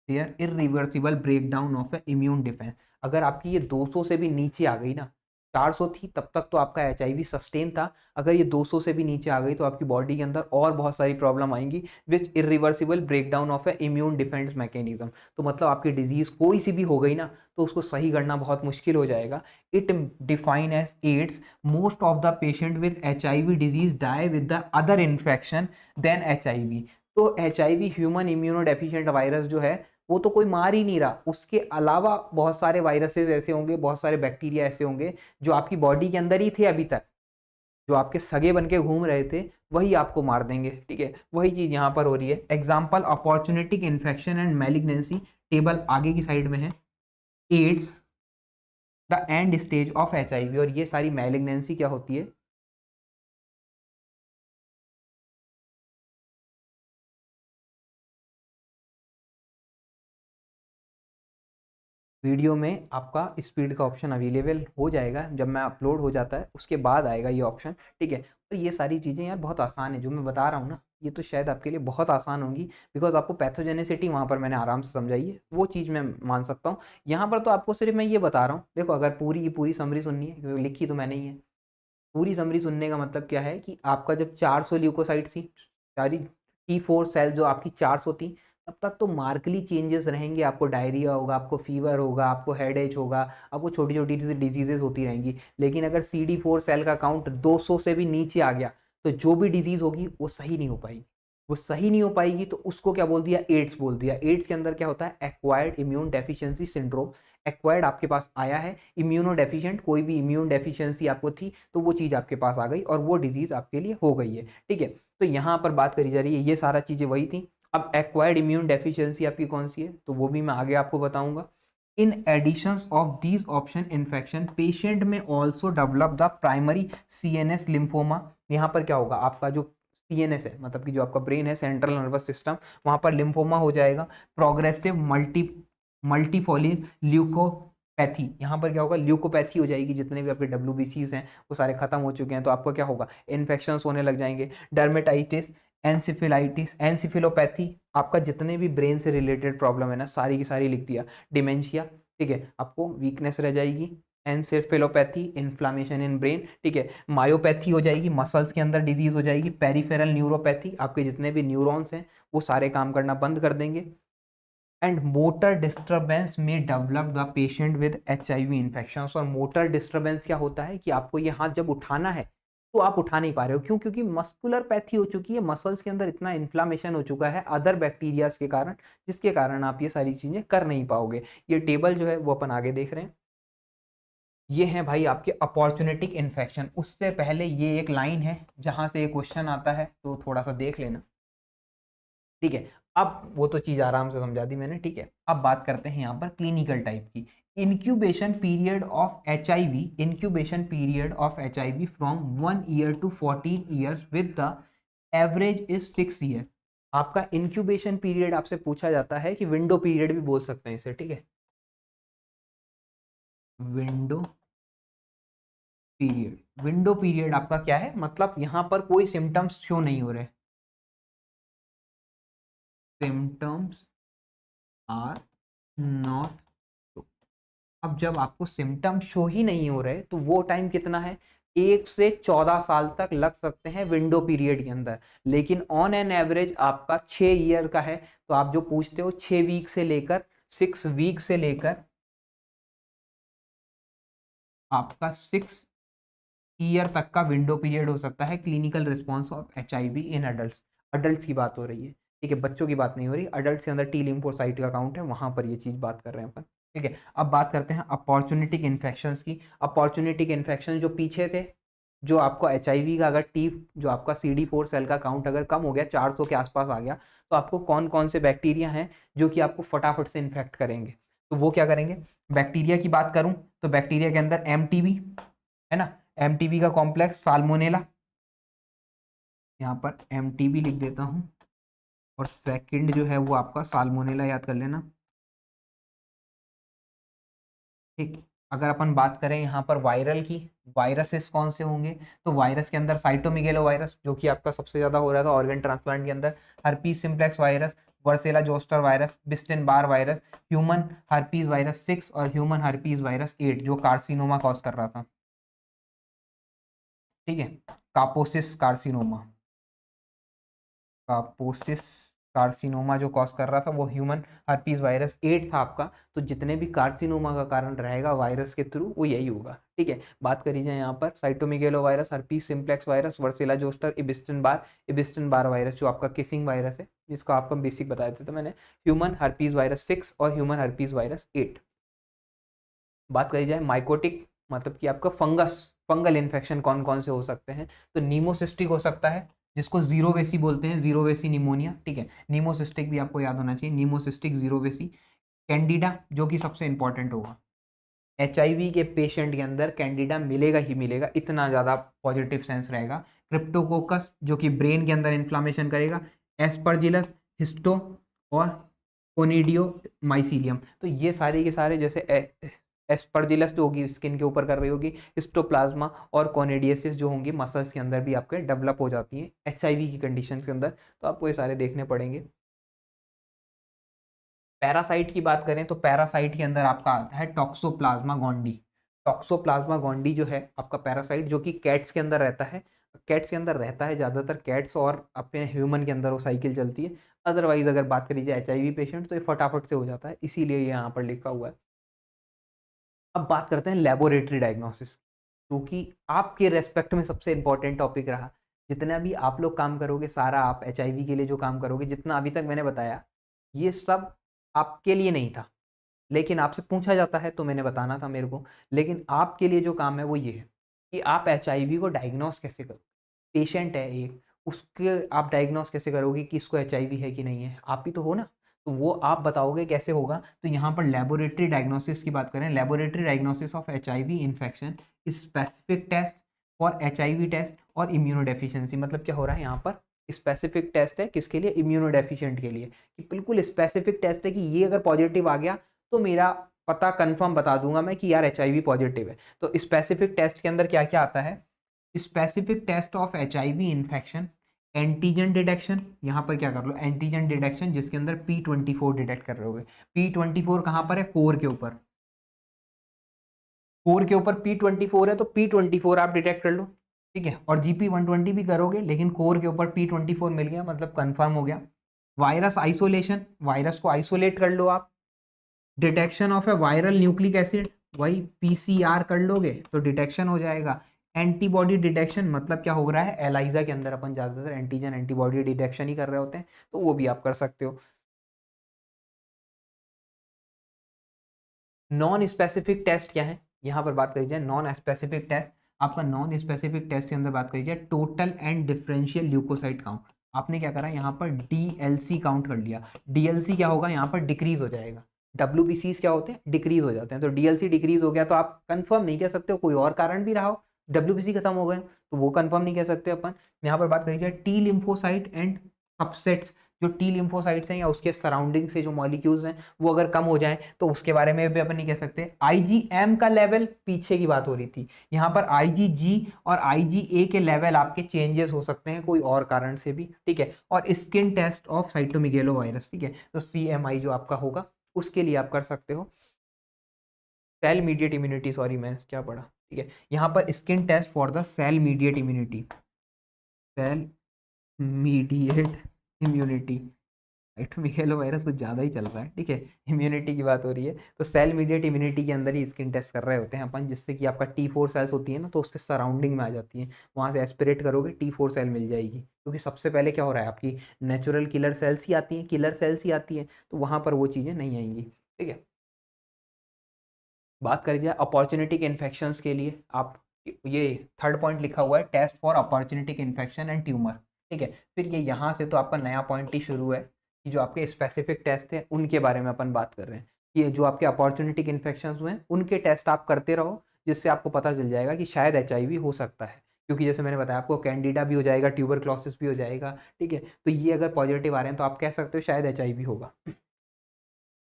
their irreversible breakdown of a immune defence. अगर आपकी ये 200 से भी नीचे आ गई ना, 400 थी तब तक तो आपका HIV सस्टेन था, अगर ये 200 से भी नीचे आ गई तो आपकी बॉडी के अंदर और बहुत सारी प्रॉब्लम आएंगी which irreversible breakdown of a immune defence mechanism. तो मतलब आपकी डिजीज कोई सी भी हो गई ना तो उसको सही करना बहुत मुश्किल हो जाएगा। It define as AIDS, most of the patient with HIV disease die with the other infection than HIV। तो HIV human immuno deficient virus जो है वो तो कोई मार ही नहीं रहा, उसके अलावा बहुत सारे वायरसेस ऐसे होंगे, बहुत सारे बैक्टीरिया ऐसे होंगे जो आपकी बॉडी के अंदर ही थे अभी तक, जो आपके सगे बन के घूम रहे थे, वही आपको मार देंगे, ठीक है। वही चीज़ यहाँ पर हो रही है। Example opportunistic infection and malignancy, table आगे की साइड में है, AIDS the end stage of HIV। और ये सारी मैलिग्नेंसी क्या होती है, वीडियो में आपका स्पीड का ऑप्शन अवेलेबल हो जाएगा, जब मैं अपलोड हो जाता है उसके बाद आएगा ये ऑप्शन, ठीक है। तो ये सारी चीज़ें यार बहुत आसान है, जो मैं बता रहा हूँ ना ये तो शायद आपके लिए बहुत आसान होंगी, बिकॉज आपको पैथोजेनेसिटी वहाँ पर मैंने आराम से समझाई है, वो चीज़ मैं मान सकता हूँ। यहाँ पर तो आपको सिर्फ मैं ये बता रहा हूँ, देखो अगर पूरी की पूरी समरी सुननी है, क्योंकि लिखी तो मैंने ही है, पूरी समरी सुनने का मतलब क्या है कि आपका जब 400 ल्यूकोसाइट थी, सारी T4 सेल जो आपकी 400 थी, तब तक तो मार्कली चेंजेस रहेंगे, आपको डायरिया होगा, आपको फीवर होगा, आपको हेडेक होगा, आपको छोटी छोटी सी डिजीजेस होती रहेंगी। लेकिन अगर CD4 सेल का काउंट 200 से भी नीचे आ गया तो जो भी डिजीज होगी वो सही नहीं हो पाएगी, वो सही नहीं हो पाएगी तो उसको क्या बोल दिया, एड्स बोल दिया। एड्स के अंदर क्या होता है, acquired immune deficiency syndrome. Acquired आपके पास आया है, इम्यूनो डेफिशिएंट, कोई भी इम्यून डेफिशिएंसी आपको थी तो वो चीज़ आपके पास आ गई और वो डिजीज आपके लिए हो गई है, ठीक है। तो यहाँ पर बात करी जा रही है, ये सारा चीज़ें वही थी। अब एक्वायर्ड इम्यून डेफिशिएंसी आपकी कौन सी है, तो वो भी मैं आगे आपको बताऊंगा। In additions of these option infection patient में also develop the primary CNS lymphoma. यहाँ पर क्या होगा, आपका जो CNS है, मतलब कि जो आपका ब्रेन है, सेंट्रल नर्वस सिस्टम, वहाँ पर लिम्फोमा हो जाएगा। प्रोग्रेसिव मल्टीफोलिक ल्यूकोपैथी, यहाँ पर क्या होगा, ल्यूकोपैथी हो जाएगी, जितने भी आपके WBCs हैं वो सारे खत्म हो चुके हैं, तो आपको क्या होगा, इन्फेक्शंस होने लग जाएंगे। डर्मेटाइटिस, एनसिफिलाइटिस, एनसिफिलोपैथी, आपका जितने भी ब्रेन से रिलेटेड प्रॉब्लम है ना, सारी की सारी लिख दिया। डिमेंशिया, ठीक है, आपको वीकनेस रह जाएगी। एनसेफेलोपैथी, इन्फ्लामेशन इन ब्रेन, ठीक है। मायोपैथी हो जाएगी, मसल्स के अंदर डिजीज हो जाएगी। पेरिफेरल न्यूरोपैथी, आपके जितने भी न्यूरॉन्स हैं वो सारे काम करना बंद कर देंगे। एंड मोटर डिस्टर्बेंस में develop the patient with HIV infection. और मोटर डिस्टर्बेंस क्या होता है कि आपको ये हाथ जब उठाना है तो आप उठा नहीं पा रहे हो, क्यों? क्योंकि मस्कुलर पैथी हो चुकी है, मसल्स के अंदर इतना इन्फ्लामेशन हो चुका है अदर बैक्टीरियाज के कारण, जिसके कारण आप ये सारी चीजें कर नहीं पाओगे। ये टेबल जो है वो अपन आगे देख रहे हैं। ये है भाई आपके अपॉर्चुनिटिक इन्फेक्शन। उससे पहले ये एक लाइन है जहां से एक क्वेश्चन आता है, तो थोड़ा सा देख लेना, ठीक है। अब वो तो चीज आराम से समझा दी मैंने, ठीक है। अब बात करते हैं यहाँ पर क्लिनिकल टाइप की। Incubation period of HIV, incubation period of HIV from 1 year to 14 years with the average is 6 year. आपका इंक्यूबेशन पीरियड आपसे पूछा जाता है, कि विंडो पीरियड भी बोल सकते हैं इसे, ठीक है, विंडो पीरियड। विंडो पीरियड आपका क्या है, मतलब यहाँ पर कोई सिम्टम्स शो नहीं हो रहे, सिम्टम्स आर नॉट। अब जब आपको सिम्टम शो ही नहीं हो रहे तो वो टाइम कितना है, 1 से 14 साल तक लग सकते हैं विंडो पीरियड के अंदर। लेकिन ऑन एन एवरेज आपका 6 ईयर का है। तो आप जो पूछते हो 6 वीक से लेकर 6 वीक से लेकर आपका 6 ईयर तक का विंडो पीरियड हो सकता है clinical response of HIV in adult. Adult की बात हो रही है, ठीक है, बच्चों की बात नहीं हो रही। अडल्ट के अंदर टी लिम्फोसाइट का काउंट है, वहां पर ये चीज बात कर रहे हैं अपन, ठीक है। अब बात करते हैं अपॉर्चुनिटिक इन्फेक्शंस की। अपॉर्चुनिटिक इन्फेक्शन जो पीछे थे, जो आपको HIV का अगर टी, जो आपका CD4 सेल का काउंट अगर कम हो गया, 400 के आसपास आ गया, तो आपको कौन कौन से बैक्टीरिया हैं जो कि आपको फटाफट से इन्फेक्ट करेंगे, तो वो क्या करेंगे। बैक्टीरिया की बात करूं तो बैक्टीरिया के अंदर MTB है ना, MTB का कॉम्प्लेक्स, साल्मोनेला, यहाँ पर MTB लिख देता हूँ, और सेकंड जो है वो आपका साल्मोनेला, याद कर लेना, ठीक। अगर अपन बात करें यहाँ पर वायरल की, वायरसेस कौन से होंगे, तो वायरस के अंदर साइटोमेगेलो वायरस, जो कि आपका सबसे ज्यादा हो रहा था ऑर्गन ट्रांसप्लांट के अंदर, herpes simplex virus, varicella zoster virus, Epstein Barr virus, human herpes virus 6 और ह्यूमन हर्पीज वायरस 8, जो कार्सिनोमा कॉज कर रहा था, ठीक है, कापोसिस कार्सिनोमा, कापोसिस कार्सिनोमा जो कॉज कर रहा था वो ह्यूमन हर्पीज वायरस 8 था आपका। तो जितने भी कार्सिनोमा का कारण रहेगा वायरस के थ्रू, वो यही होगा, ठीक है। बात करी जाए यहाँ पर cytomegalo virus, herpes simplex virus, varicella zoster, Epstein Barr virus जो आपका किसिंग वायरस है, जिसको आपको बेसिक बताया था मैंने, ह्यूमन हर्पीज वायरस 6 और ह्यूमन हर्पीज वायरस 8। बात करी जाए माइकोटिक, मतलब कि आपका फंगल इन्फेक्शन कौन कौन से हो सकते हैं, तो नीमोसिस्टिक हो सकता है, जिसको जीरोवेसी बोलते हैं, जीरोवेसी निमोनिया, ठीक है। नीमोसिस्टिक भी आपको याद होना चाहिए, नीमोसिस्टिक जीरोवेसी। कैंडिडा जो कि सबसे इंपॉर्टेंट होगा, HIV के पेशेंट के अंदर कैंडिडा मिलेगा ही मिलेगा, इतना ज़्यादा पॉजिटिव सेंस रहेगा। क्रिप्टोकोकस जो कि ब्रेन के अंदर इन्फ्लामेशन करेगा, एस्परजिलस, हिस्टो और कोनिडियो माइसीलियम। तो ये सारे के सारे, जैसे एस्परजिलस जो होगी स्किन के ऊपर कर रही होगी, हिस्टोप्लाज्मा और कोनिडियसिस जो होंगी मसल्स के अंदर भी आपके डेवलप हो जाती हैं HIV की कंडीशन के अंदर, तो आपको ये सारे देखने पड़ेंगे। पैरासाइट की बात करें तो पैरासाइट के अंदर आपका आता है टॉक्सोप्लाज्मा गोंडी। टॉक्सोप्लाज्मा गोंडी जो है आपका पैरासाइट, जो कि कैट्स के अंदर रहता है, कैट्स के अंदर रहता है ज़्यादातर, कैट्स और अपने ह्यूमन के अंदर वो साइकिल चलती है। अदरवाइज अगर बात करी जाए HIV पेशेंट, तो ये फटाफट से हो जाता है, इसीलिए ये यहाँ पर लिखा हुआ है। अब बात करते हैं लेबोरेटरी डायग्नोसिस, क्योंकि आपके रेस्पेक्ट में सबसे इंपॉर्टेंट टॉपिक रहा। जितना भी आप लोग काम करोगे, सारा आप HIV के लिए जो काम करोगे, जितना अभी तक मैंने बताया, ये सब आपके लिए नहीं था, लेकिन आपसे पूछा जाता है तो मैंने बताना था मेरे को। लेकिन आपके लिए जो काम है वो ये है कि आप HIV को डायग्नोस कैसे करो। पेशेंट है एक, उसके आप डायग्नोस कैसे करोगे कि इसको HIV है कि नहीं है, आप ही तो हो ना, तो वो आप बताओगे कैसे होगा। तो यहाँ पर लेबोरेटरी डायग्नोसिस की बात करें, laboratory diagnosis of HIV infection, specific test for HIV test और इम्यूनोडेफिशिएंसी। मतलब क्या हो रहा है यहाँ पर, स्पेसिफिक टेस्ट है किसके लिए, इम्यूनोडेफिशिएंट के लिए, कि बिल्कुल स्पेसिफिक टेस्ट है कि ये अगर पॉजिटिव आ गया तो मेरा पता कंफर्म बता दूंगा मैं कि यार HIV पॉजिटिव है। तो स्पेसिफिक टेस्ट के अंदर क्या क्या आता है, specific test of HIV infection, antigen detection, यहाँ पर क्या कर लो एंटीजन डिटेक्शन, जिसके अंदर P24 डिटेक्ट कर रहे होगे। P24 कहाँ पर है, कोर के ऊपर, कोर के ऊपर P24 है, तो P24 आप डिटेक्ट कर लो, ठीक है। और GP120 भी करोगे, लेकिन कोर के ऊपर P24 मिल गया, मतलब कंफर्म हो गया। वायरस आइसोलेशन, वायरस को आइसोलेट कर लो आप। Detection of A viral nucleic acid, वही PCR कर लोगे तो डिटेक्शन हो जाएगा। एंटीबॉडी डिटेक्शन, मतलब क्या हो रहा है, एलाइजा के अंदर अपन ज्यादातर एंटीजन एंटीबॉडी डिटेक्शन ही कर रहे होते हैं, तो वो भी आप कर सकते हो। नॉन स्पेसिफिक टेस्ट क्या है, यहाँ पर बात करी जाए नॉन स्पेसिफिक टेस्ट। आपका नॉन स्पेसिफिक टेस्ट के अंदर बात करी जाए total and differential leukocyte count. आपने क्या करा, यहाँ पर DLC काउंट कर लिया। DLC क्या होगा, यहाँ पर डिक्रीज हो जाएगा। WBCs क्या होते हैं, डिक्रीज हो जाते हैं, तो DLC डिक्रीज हो गया तो आप कंफर्म नहीं कह सकते हो, कोई और कारण भी रहा हो, WBC खत्म हो गए तो वो कंफर्म नहीं कह सकते अपन। यहाँ पर बात करी जाए T लिम्फोसाइट एंड सबसेट्स, जो T लिम्फोसाइट्स हैं या उसके सराउंडिंग से जो मॉलिक्यूल्स हैं वो अगर कम हो जाएं तो उसके बारे में भी अपन नहीं कह सकते। IgM का लेवल, पीछे की बात हो रही थी, यहाँ पर IgG और IgA के लेवल आपके चेंजेस हो सकते हैं कोई और कारण से भी, ठीक है। और skin test of cytomegalo virus, ठीक है, तो CMI जो आपका होगा उसके लिए आप कर सकते हो। सेल मीडिएट इम्यूनिटी, सॉरी मैं क्या पढ़ा, ठीक है, यहाँ पर skin test for the cell mediate immunity, cell mediate immunity, cytomegalo virus कुछ ज़्यादा ही चल रहा है, ठीक है, इम्यूनिटी की बात हो रही है, तो सेल मीडिएट इम्यूनिटी के अंदर ही स्किन टेस्ट कर रहे होते हैं अपन, जिससे कि आपका T4 सेल्स होती है ना, तो उसके सराउंडिंग में आ जाती हैं, वहाँ से एस्पिरेट करोगे T4 सेल मिल जाएगी, क्योंकि सबसे पहले क्या हो रहा है, आपकी नेचुरल किलर सेल्स ही आती हैं, किलर सेल्स ही आती हैं, तो वहाँ पर वो चीज़ें नहीं आएंगी, ठीक है। बात करी जाए अपॉर्चुनिटिक इन्फेक्शंस के लिए, आप ये थर्ड पॉइंट लिखा हुआ है, test for opportunistic infection and tumour, ठीक है। फिर ये यहाँ से तो आपका नया पॉइंट ही शुरू है कि जो आपके स्पेसिफिक टेस्ट हैं उनके बारे में अपन बात कर रहे हैं, कि जो आपके अपॉर्चुनिटिक इन्फेक्शंस हुए हैं उनके टेस्ट आप करते रहो, जिससे आपको पता चल जाएगा कि शायद HIV हो सकता है, क्योंकि जैसे मैंने बताया आपको कैंडिडा भी हो जाएगा, ट्यूबरक्लोसिस भी हो जाएगा, ठीक है। तो ये अगर पॉजिटिव आ रहे हैं तो आप कह सकते हो शायद HIV होगा।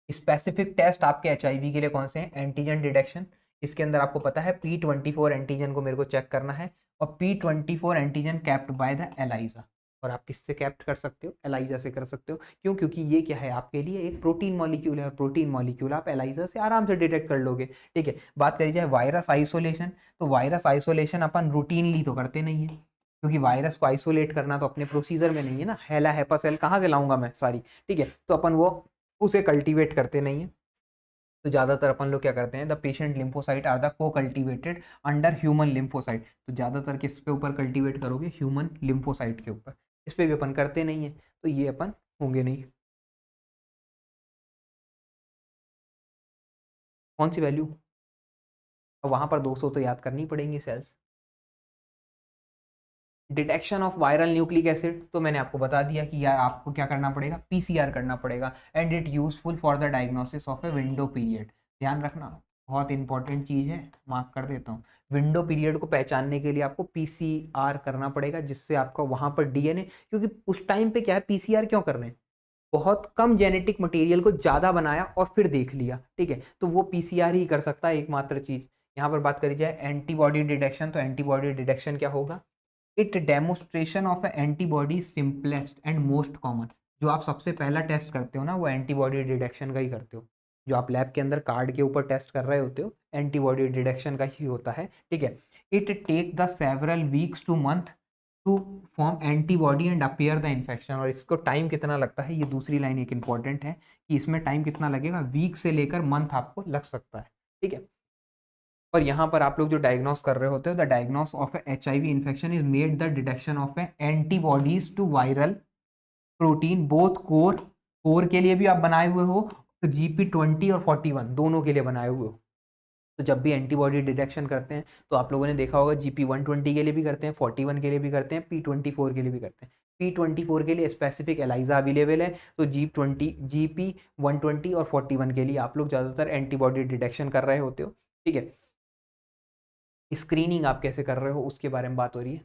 स्पेसिफिक टेस्ट आपके HIV के लिए कौन से हैं, एंटीजन डिटेक्शन, इसके अंदर आपको पता है P24 एंटीजन को मेरे को चेक करना है, और P24 antigen capture by the ELISA, और आप किससे कैप्ट कर सकते हो, एलाइजा से कर सकते हो, क्यों, क्योंकि ये क्या है आपके लिए एक प्रोटीन मॉलिक्यूल है, और प्रोटीन मॉलिक्यूल आप एलाइजा से आराम से डिटेक्ट कर लोगे, ठीक है। बात करी जाए वायरस आइसोलेशन, तो वायरस आइसोलेशन अपन रूटीनली तो करते नहीं है, क्योंकि वायरस को आइसोलेट करना तो अपने प्रोसीजर में नहीं है ना, हेला हेपा सेल कहाँ से लाऊंगा मैं सारी, ठीक है, तो अपन वो उसे कल्टीवेट करते नहीं है। तो ज़्यादातर अपन लोग क्या करते हैं, the patient lymphocyte are the cocultivated under human lymphocyte, तो ज़्यादातर किस पे ऊपर कल्टीवेट करोगे, ह्यूमन लिम्फोसाइट के ऊपर, इस पे भी अपन करते नहीं है, तो ये अपन होंगे नहीं। कौन सी वैल्यू, वहाँ पर 200 तो याद करनी पड़ेंगी cells. Detection of viral nucleic acid, तो मैंने आपको बता दिया कि यार आपको क्या करना पड़ेगा, PCR करना पड़ेगा, and it useful for the diagnosis of a window period, ध्यान रखना बहुत इंपॉर्टेंट चीज़ है, मार्क कर देता हूँ। विंडो पीरियड को पहचानने के लिए आपको PCR करना पड़ेगा, जिससे आपका वहाँ पर DNA, क्योंकि उस टाइम पे क्या है, PCR क्यों कर रहे हैं, बहुत कम जेनेटिक मटेरियल को ज़्यादा बनाया और फिर देख लिया, ठीक है, तो वो PCR ही कर सकता है एकमात्र चीज़। यहाँ पर बात करी जाए एंटीबॉडी डिटेक्शन, तो एंटीबॉडी डिटेक्शन क्या होगा, it demonstration of antibody simplest and most common, जो आप सबसे पहला टेस्ट करते हो ना वो एंटीबॉडी डिटेक्शन का ही करते हो, जो आप लैब के अंदर कार्ड के ऊपर टेस्ट कर रहे होते हो एंटीबॉडी डिटेक्शन का ही होता है, ठीक है। It take the several weeks to month to form antibody and appear the infection, और इसको टाइम कितना लगता है, ये दूसरी लाइन एक इंपॉर्टेंट है कि इसमें टाइम कितना लगेगा, वीक से लेकर मंथ आपको लग सकता है, ठीक है। और यहाँ पर आप लोग जो डायग्नोस कर रहे होते हो, the diagnose of HIV infection is made the detection of antibodies to viral protein both core, core के लिए भी आप बनाए हुए हो, तो GP20 और 41 दोनों के लिए बनाए हुए हो, तो जब भी एंटीबॉडी डिटेक्शन करते हैं तो आप लोगों ने देखा होगा GP120 के लिए भी करते हैं, 41 के लिए भी करते हैं, P24 के लिए भी करते हैं। P24 के लिए स्पेसिफिक एलाइजा अवेलेबल है, तो GP120 और 41 के लिए आप लोग ज़्यादातर एंटीबॉडी डिटेक्शन कर रहे होते हो, ठीक है। स्क्रीनिंग आप कैसे कर रहे हो उसके बारे में बात हो रही है।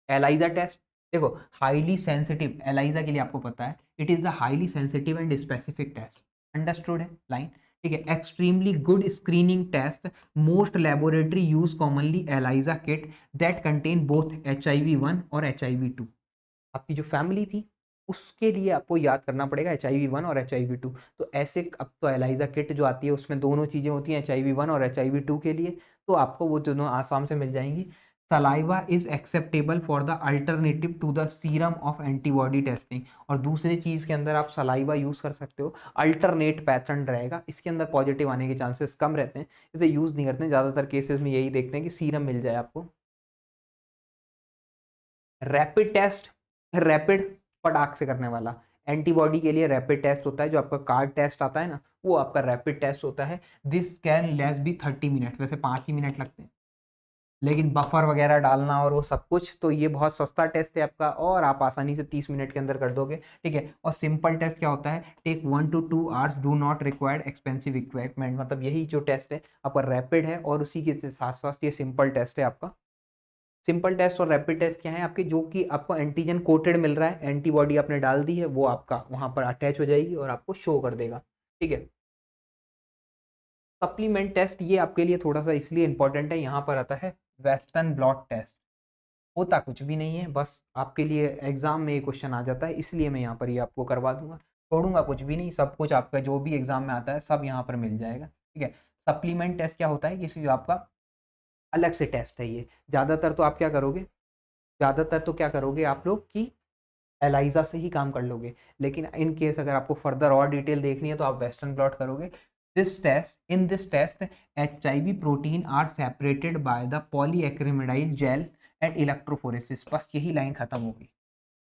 एलाइजा टेस्ट, देखो हाईली सेंसिटिव एलाइजा के लिए आपको पता है it is the highly sensitive and specific test, understood है लाइन, ठीक है। Extremely good screening test, most laboratory use commonly ELISA kit that contain both HIV-1 और HIV-2। आपकी जो फैमिली थी उसके लिए आपको याद करना पड़ेगा HIV-1 और HIV-2। तो ऐसे अब तो एलाइजा किट जो आती है उसमें दोनों चीज़ें होती हैं HIV-1 और HIV-2 के लिए, तो आपको वो दोनों आसाम से मिल जाएंगी। Saliva is acceptable for the alternative to the serum of antibody testing. और दूसरी चीज़ के अंदर आप सलाइवा यूज़ कर सकते हो, अल्टरनेट पैटर्न रहेगा, इसके अंदर पॉजिटिव आने के चांसेस कम रहते हैं, इसे यूज़ नहीं करते हैं। ज़्यादातर केसेस में यही देखते हैं कि सीरम मिल जाए आपको। रैपिड टेस्ट, रैपिड फटाक से करने वाला, एंटीबॉडी के लिए रैपिड टेस्ट होता है, जो आपका कार्ड टेस्ट आता है ना वो आपका रैपिड टेस्ट होता है। This can less be 30 minute, वैसे 5 ही मिनट लगते हैं, लेकिन बफर वगैरह डालना और वो सब कुछ, तो ये बहुत सस्ता टेस्ट है आपका और आप आसानी से 30 मिनट के अंदर कर दोगे, ठीक है। और सिंपल टेस्ट क्या होता है, take 1 to 2 hours, do not required expensive equipment. मतलब यही जो टेस्ट है आपका रैपिड है और उसी के साथ साथ ये सिंपल टेस्ट है आपका। सिंपल टेस्ट और रैपिड टेस्ट क्या है आपके, जो कि आपको एंटीजन कोटेड मिल रहा है, एंटीबॉडी आपने डाल दी है, वो आपका वहां पर अटैच हो जाएगी और आपको शो कर देगा, ठीक है। सप्लीमेंट टेस्ट ये आपके लिए थोड़ा सा इसलिए इंपॉर्टेंट है, यहाँ पर आता है वेस्टर्न ब्लॉट टेस्ट। होता कुछ भी नहीं है, बस आपके लिए एग्जाम में ये क्वेश्चन आ जाता है, इसलिए मैं यहाँ पर ये आपको करवा दूंगा, छोड़ूंगा कुछ भी नहीं, सब कुछ आपका जो भी एग्जाम में आता है सब यहाँ पर मिल जाएगा, ठीक है। सप्लीमेंट टेस्ट क्या होता है, किसी जो आपका अलग से टेस्ट है ये। ज़्यादातर तो आप क्या करोगे, ज़्यादातर तो क्या करोगे आप लोग कि एलाइजा से ही काम कर लोगे, लेकिन इन केस अगर आपको फर्दर और डिटेल देखनी है तो आप वेस्टर्न ब्लॉट करोगे। This test HIV protein are separated by the polyacrylamide gel and electrophoresis, बस यही लाइन खत्म होगी।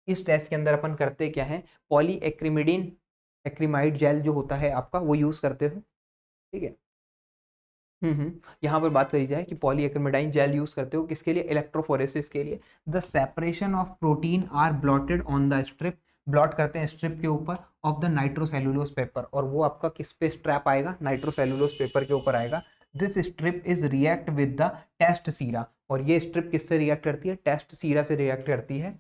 इस टेस्ट के अंदर अपन करते क्या है, पॉलीएक्रिमिडीन एक्रीमाइड जेल जो होता है आपका वो यूज़ करते हो, ठीक है। यहाँ पर बात करी जाए कि पॉलीएक्रिमिडाइन जेल यूज करते हो किसके लिए, इलेक्ट्रोफोरेसिस के लिए। The separation of protein are blotted on the strip, blot करते हैं स्ट्रिप के ऊपर ऑफ द नाइट्रोसेलुलोज पेपर, और वो आपका किस पे स्ट्रैप आएगा, नाइट्रोसेलुलोज पेपर के ऊपर आएगा। This strip is react with the test sera, और ये स्ट्रिप किससे रिएक्ट करती है, टेस्ट सीरा से रिएक्ट करती है।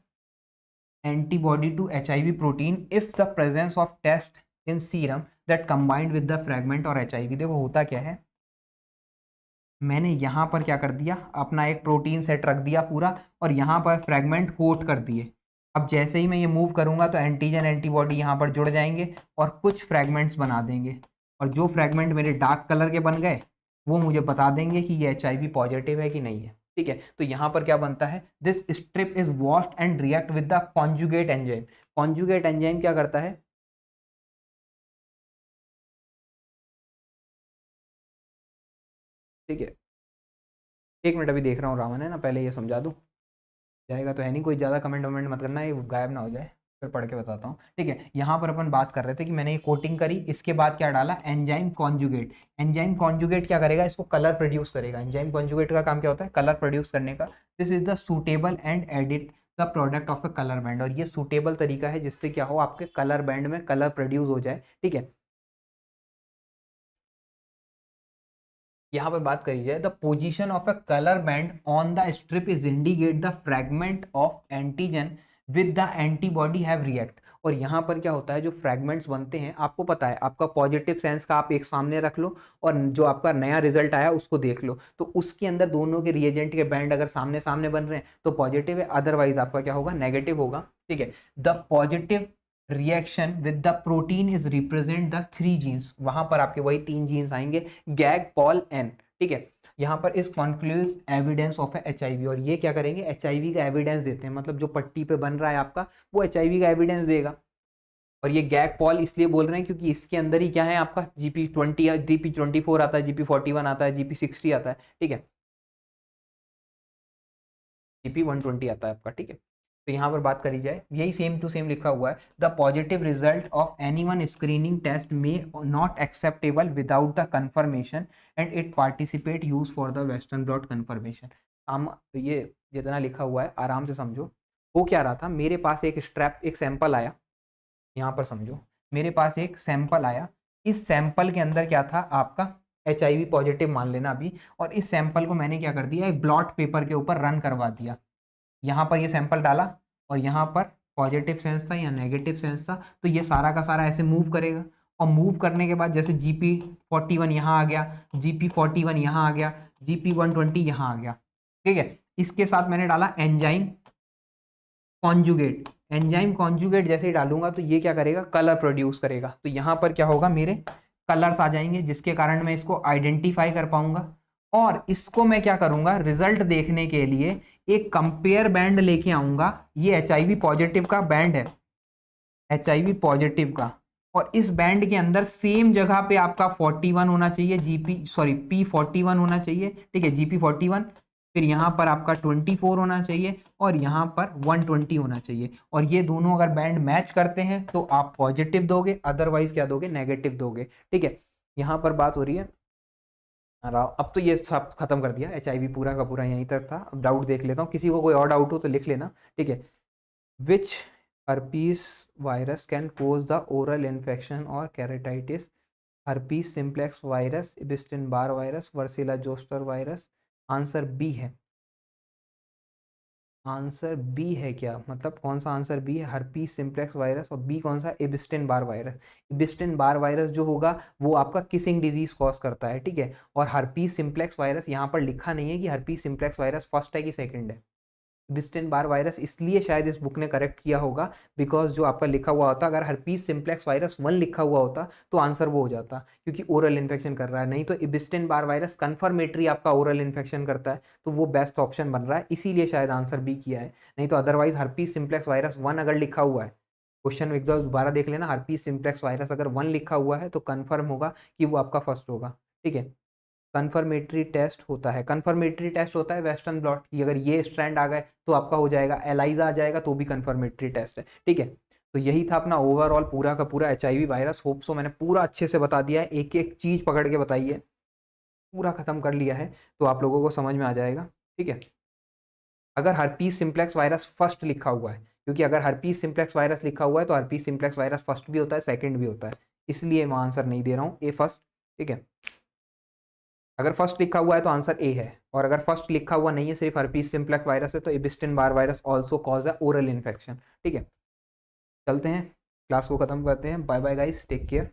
Antibody to HIV protein if the presence of test in serum that combined with the fragment और HIV। देखो होता क्या है, मैंने यहाँ पर क्या कर दिया, अपना एक प्रोटीन सेट रख दिया पूरा, और यहाँ पर फ्रेगमेंट कोट कर दिए। अब जैसे ही मैं ये मूव करूँगा तो एंटीजन एंटीबॉडी यहाँ पर जुड़ जाएंगे और कुछ फ्रेगमेंट्स बना देंगे, और जो फ्रेगमेंट मेरे डार्क कलर के बन गए वो मुझे बता देंगे कि ये HIV पॉजिटिव है कि नहीं है, ठीक है। तो यहाँ पर क्या बनता है, this strip is washed and react with the conjugate enzyme. Conjugate enzyme क्या करता है, ठीक है। एक मिनट अभी देख रहा हूँ रावण है ना, पहले ये समझा दूँ, जाएगा तो है नहीं, कोई ज़्यादा कमेंट वमेंट मत करना, ये गायब ना हो जाए, फिर पढ़ के बताता हूँ, ठीक है। यहाँ पर अपन बात कर रहे थे कि मैंने ये कोटिंग करी, इसके बाद क्या डाला, एंजाइम कॉन्जुगेट। एंजाइम कॉन्जुगेट क्या करेगा, इसको कलर प्रोड्यूस करेगा। एंजाइम कॉन्जुगेट का काम क्या होता है, कलर प्रोड्यूस करने का। This is the suitable and edit the product of A colour band, और ये सूटेबल तरीका है जिससे क्या हो, आपके कलर बैंड में कलर प्रोड्यूस हो जाए, ठीक है। यहाँ पर बात करी जाए, the position of a colour band on the strip is indicate the fragment of antigen with the antibody have react. और यहाँ पर क्या होता है, जो फ्रैगमेंट्स बनते हैं आपको पता है, आपका पॉजिटिव सेंस का आप एक सामने रख लो और जो आपका नया रिजल्ट आया उसको देख लो, तो उसके अंदर दोनों के रिएजेंट के बैंड अगर सामने सामने बन रहे हैं तो पॉजिटिव है, अदरवाइज आपका क्या होगा, नेगेटिव होगा, ठीक है। The positive reaction with the protein is represent the 3 genes, वहां पर आपके वही 3 जीन्स आएंगे, गैग पॉल एन, ठीक है। यहाँ पर इस कॉन्क्लूज एविडेंस ऑफ HIV, और ये क्या करेंगे, HIV का एविडेंस देते हैं, मतलब जो पट्टी पे बन रहा है आपका वो HIV का एविडेंस देगा। और ये गैग पॉल इसलिए बोल रहे हैं क्योंकि इसके अंदर ही क्या है आपका GP20 GP24 आता है, GP41 आता है, GP60 आता है, ठीक है, GP120 आता है आपका, ठीक है। तो यहाँ पर बात करी जाए, यही सेम टू सेम लिखा हुआ है, the positive result of anyone screening test में not acceptable without the confirmation and it participate use for the western blot confirmation. हम ये जितना लिखा हुआ है आराम से समझो। वो क्या रहा था, मेरे पास एक स्ट्रैप, एक सैंपल आया, यहाँ पर समझो, मेरे पास एक सैंपल आया, इस सैंपल के अंदर क्या था आपका, HIV पॉजिटिव मान लेना अभी, और इस सैंपल को मैंने क्या कर दिया, एक ब्लॉट पेपर के ऊपर रन करवा दिया। यहाँ पर ये सैंपल डाला, और यहाँ पर पॉजिटिव सेंस था या नेगेटिव सेंस था, तो ये सारा का सारा ऐसे मूव करेगा। और मूव करने के बाद जैसे GP41 यहाँ आ गया, GP41 यहाँ आ गया, GP120 यहाँ आ गया, ठीक है। इसके साथ मैंने डाला एंजाइम कॉन्जुगेट। एंजाइम कॉन्जुगेट जैसे ही डालूंगा तो ये क्या करेगा, कलर प्रोड्यूस करेगा। तो यहाँ पर क्या होगा, मेरे कलर्स आ जाएंगे, जिसके कारण मैं इसको आइडेंटिफाई कर पाऊंगा। और इसको मैं क्या करूंगा, रिजल्ट देखने के लिए एक कंपेयर बैंड लेके आऊंगा। ये HIV पॉजिटिव का बैंड है, HIV पॉजिटिव का। और इस बैंड के अंदर सेम जगह पे आपका 41 होना चाहिए, P41 होना चाहिए, ठीक है, GP41। फिर यहाँ पर आपका 24 होना चाहिए और यहाँ पर 120 होना चाहिए। और ये दोनों अगर बैंड मैच करते हैं तो आप पॉजिटिव दोगे, अदरवाइज क्या दोगे, नेगेटिव दोगे, ठीक है। यहाँ पर बात हो रही है, अब तो ये सब खत्म कर दिया, HIV पूरा का पूरा यहीं तक था। अब डाउट देख लेता हूँ, किसी को कोई और डाउट हो तो लिख लेना, ठीक है। विच herpes virus can cause the oral infection or keratitis? herpes simplex virus, Epstein-Barr virus, Varicella zoster virus। Answer B है, आंसर बी है क्या, मतलब कौन सा आंसर बी है, हर्पीस सिम्प्लेक्स वायरस। और बी कौन सा, एबिस्टिन बार वायरस। एबिस्टिन बार वायरस जो होगा वो आपका किसिंग डिजीज कॉज करता है, ठीक है। और हर्पीस सिम्प्लेक्स वायरस यहाँ पर लिखा नहीं है कि हर्पीस सिम्प्लेक्स वायरस फर्स्ट है कि सेकंड है। एबिस्टिन बार वायरस इसलिए शायद इस बुक ने करेक्ट किया होगा बिकॉज जो आपका लिखा हुआ होता, अगर हर्पीस सिम्प्लेक्स वायरस 1 लिखा हुआ होता तो आंसर वो हो जाता, क्योंकि ओरल इन्फेक्शन कर रहा है। नहीं तो एबिस्टिन बार वायरस कन्फर्मेटरी आपका ओरल इन्फेक्शन करता है, तो वो बेस्ट ऑप्शन बन रहा है, इसीलिए शायद आंसर बी किया है। नहीं तो अदरवाइज हर्पीस सिम्प्लेक्स वायरस 1 अगर लिखा हुआ है, क्वेश्चन एक बार दोबारा देख लेना, हर्पीस सिम्प्लेक्स वायरस अगर 1 लिखा हुआ है तो कन्फर्म होगा कि वो आपका फर्स्ट होगा, ठीक है। कन्फर्मेटरी टेस्ट होता है, कन्फर्मेटरी टेस्ट होता है वेस्टर्न ब्लॉट की, अगर ये स्ट्रैंड आ गए तो आपका हो जाएगा, एलाइजा आ जाएगा तो भी कन्फर्मेटरी टेस्ट है, ठीक है। तो यही था अपना ओवरऑल पूरा का पूरा HIV वायरस। होप सो मैंने पूरा अच्छे से बता दिया है, एक एक चीज पकड़ के बताई है, पूरा खत्म कर लिया है, तो आप लोगों को समझ में आ जाएगा, ठीक है। अगर हर्पीस सिम्प्लेक्स वायरस फर्स्ट लिखा हुआ है, क्योंकि अगर हर्पीस सिम्प्लेक्स वायरस लिखा हुआ है तो हर्पीस सिम्प्लेक्स वायरस फर्स्ट भी होता है, सेकंड भी होता है, इसलिए मैं आंसर नहीं दे रहा हूँ ए फर्स्ट, ठीक है। अगर फर्स्ट लिखा हुआ है तो आंसर ए है, और अगर फर्स्ट लिखा हुआ नहीं है, सिर्फ हर्पीस सिम्प्लेक्स वायरस है, तो Epstein Barr virus also cause a oral infection, ठीक है। चलते हैं, क्लास को खत्म करते हैं। Bye bye guys, take care.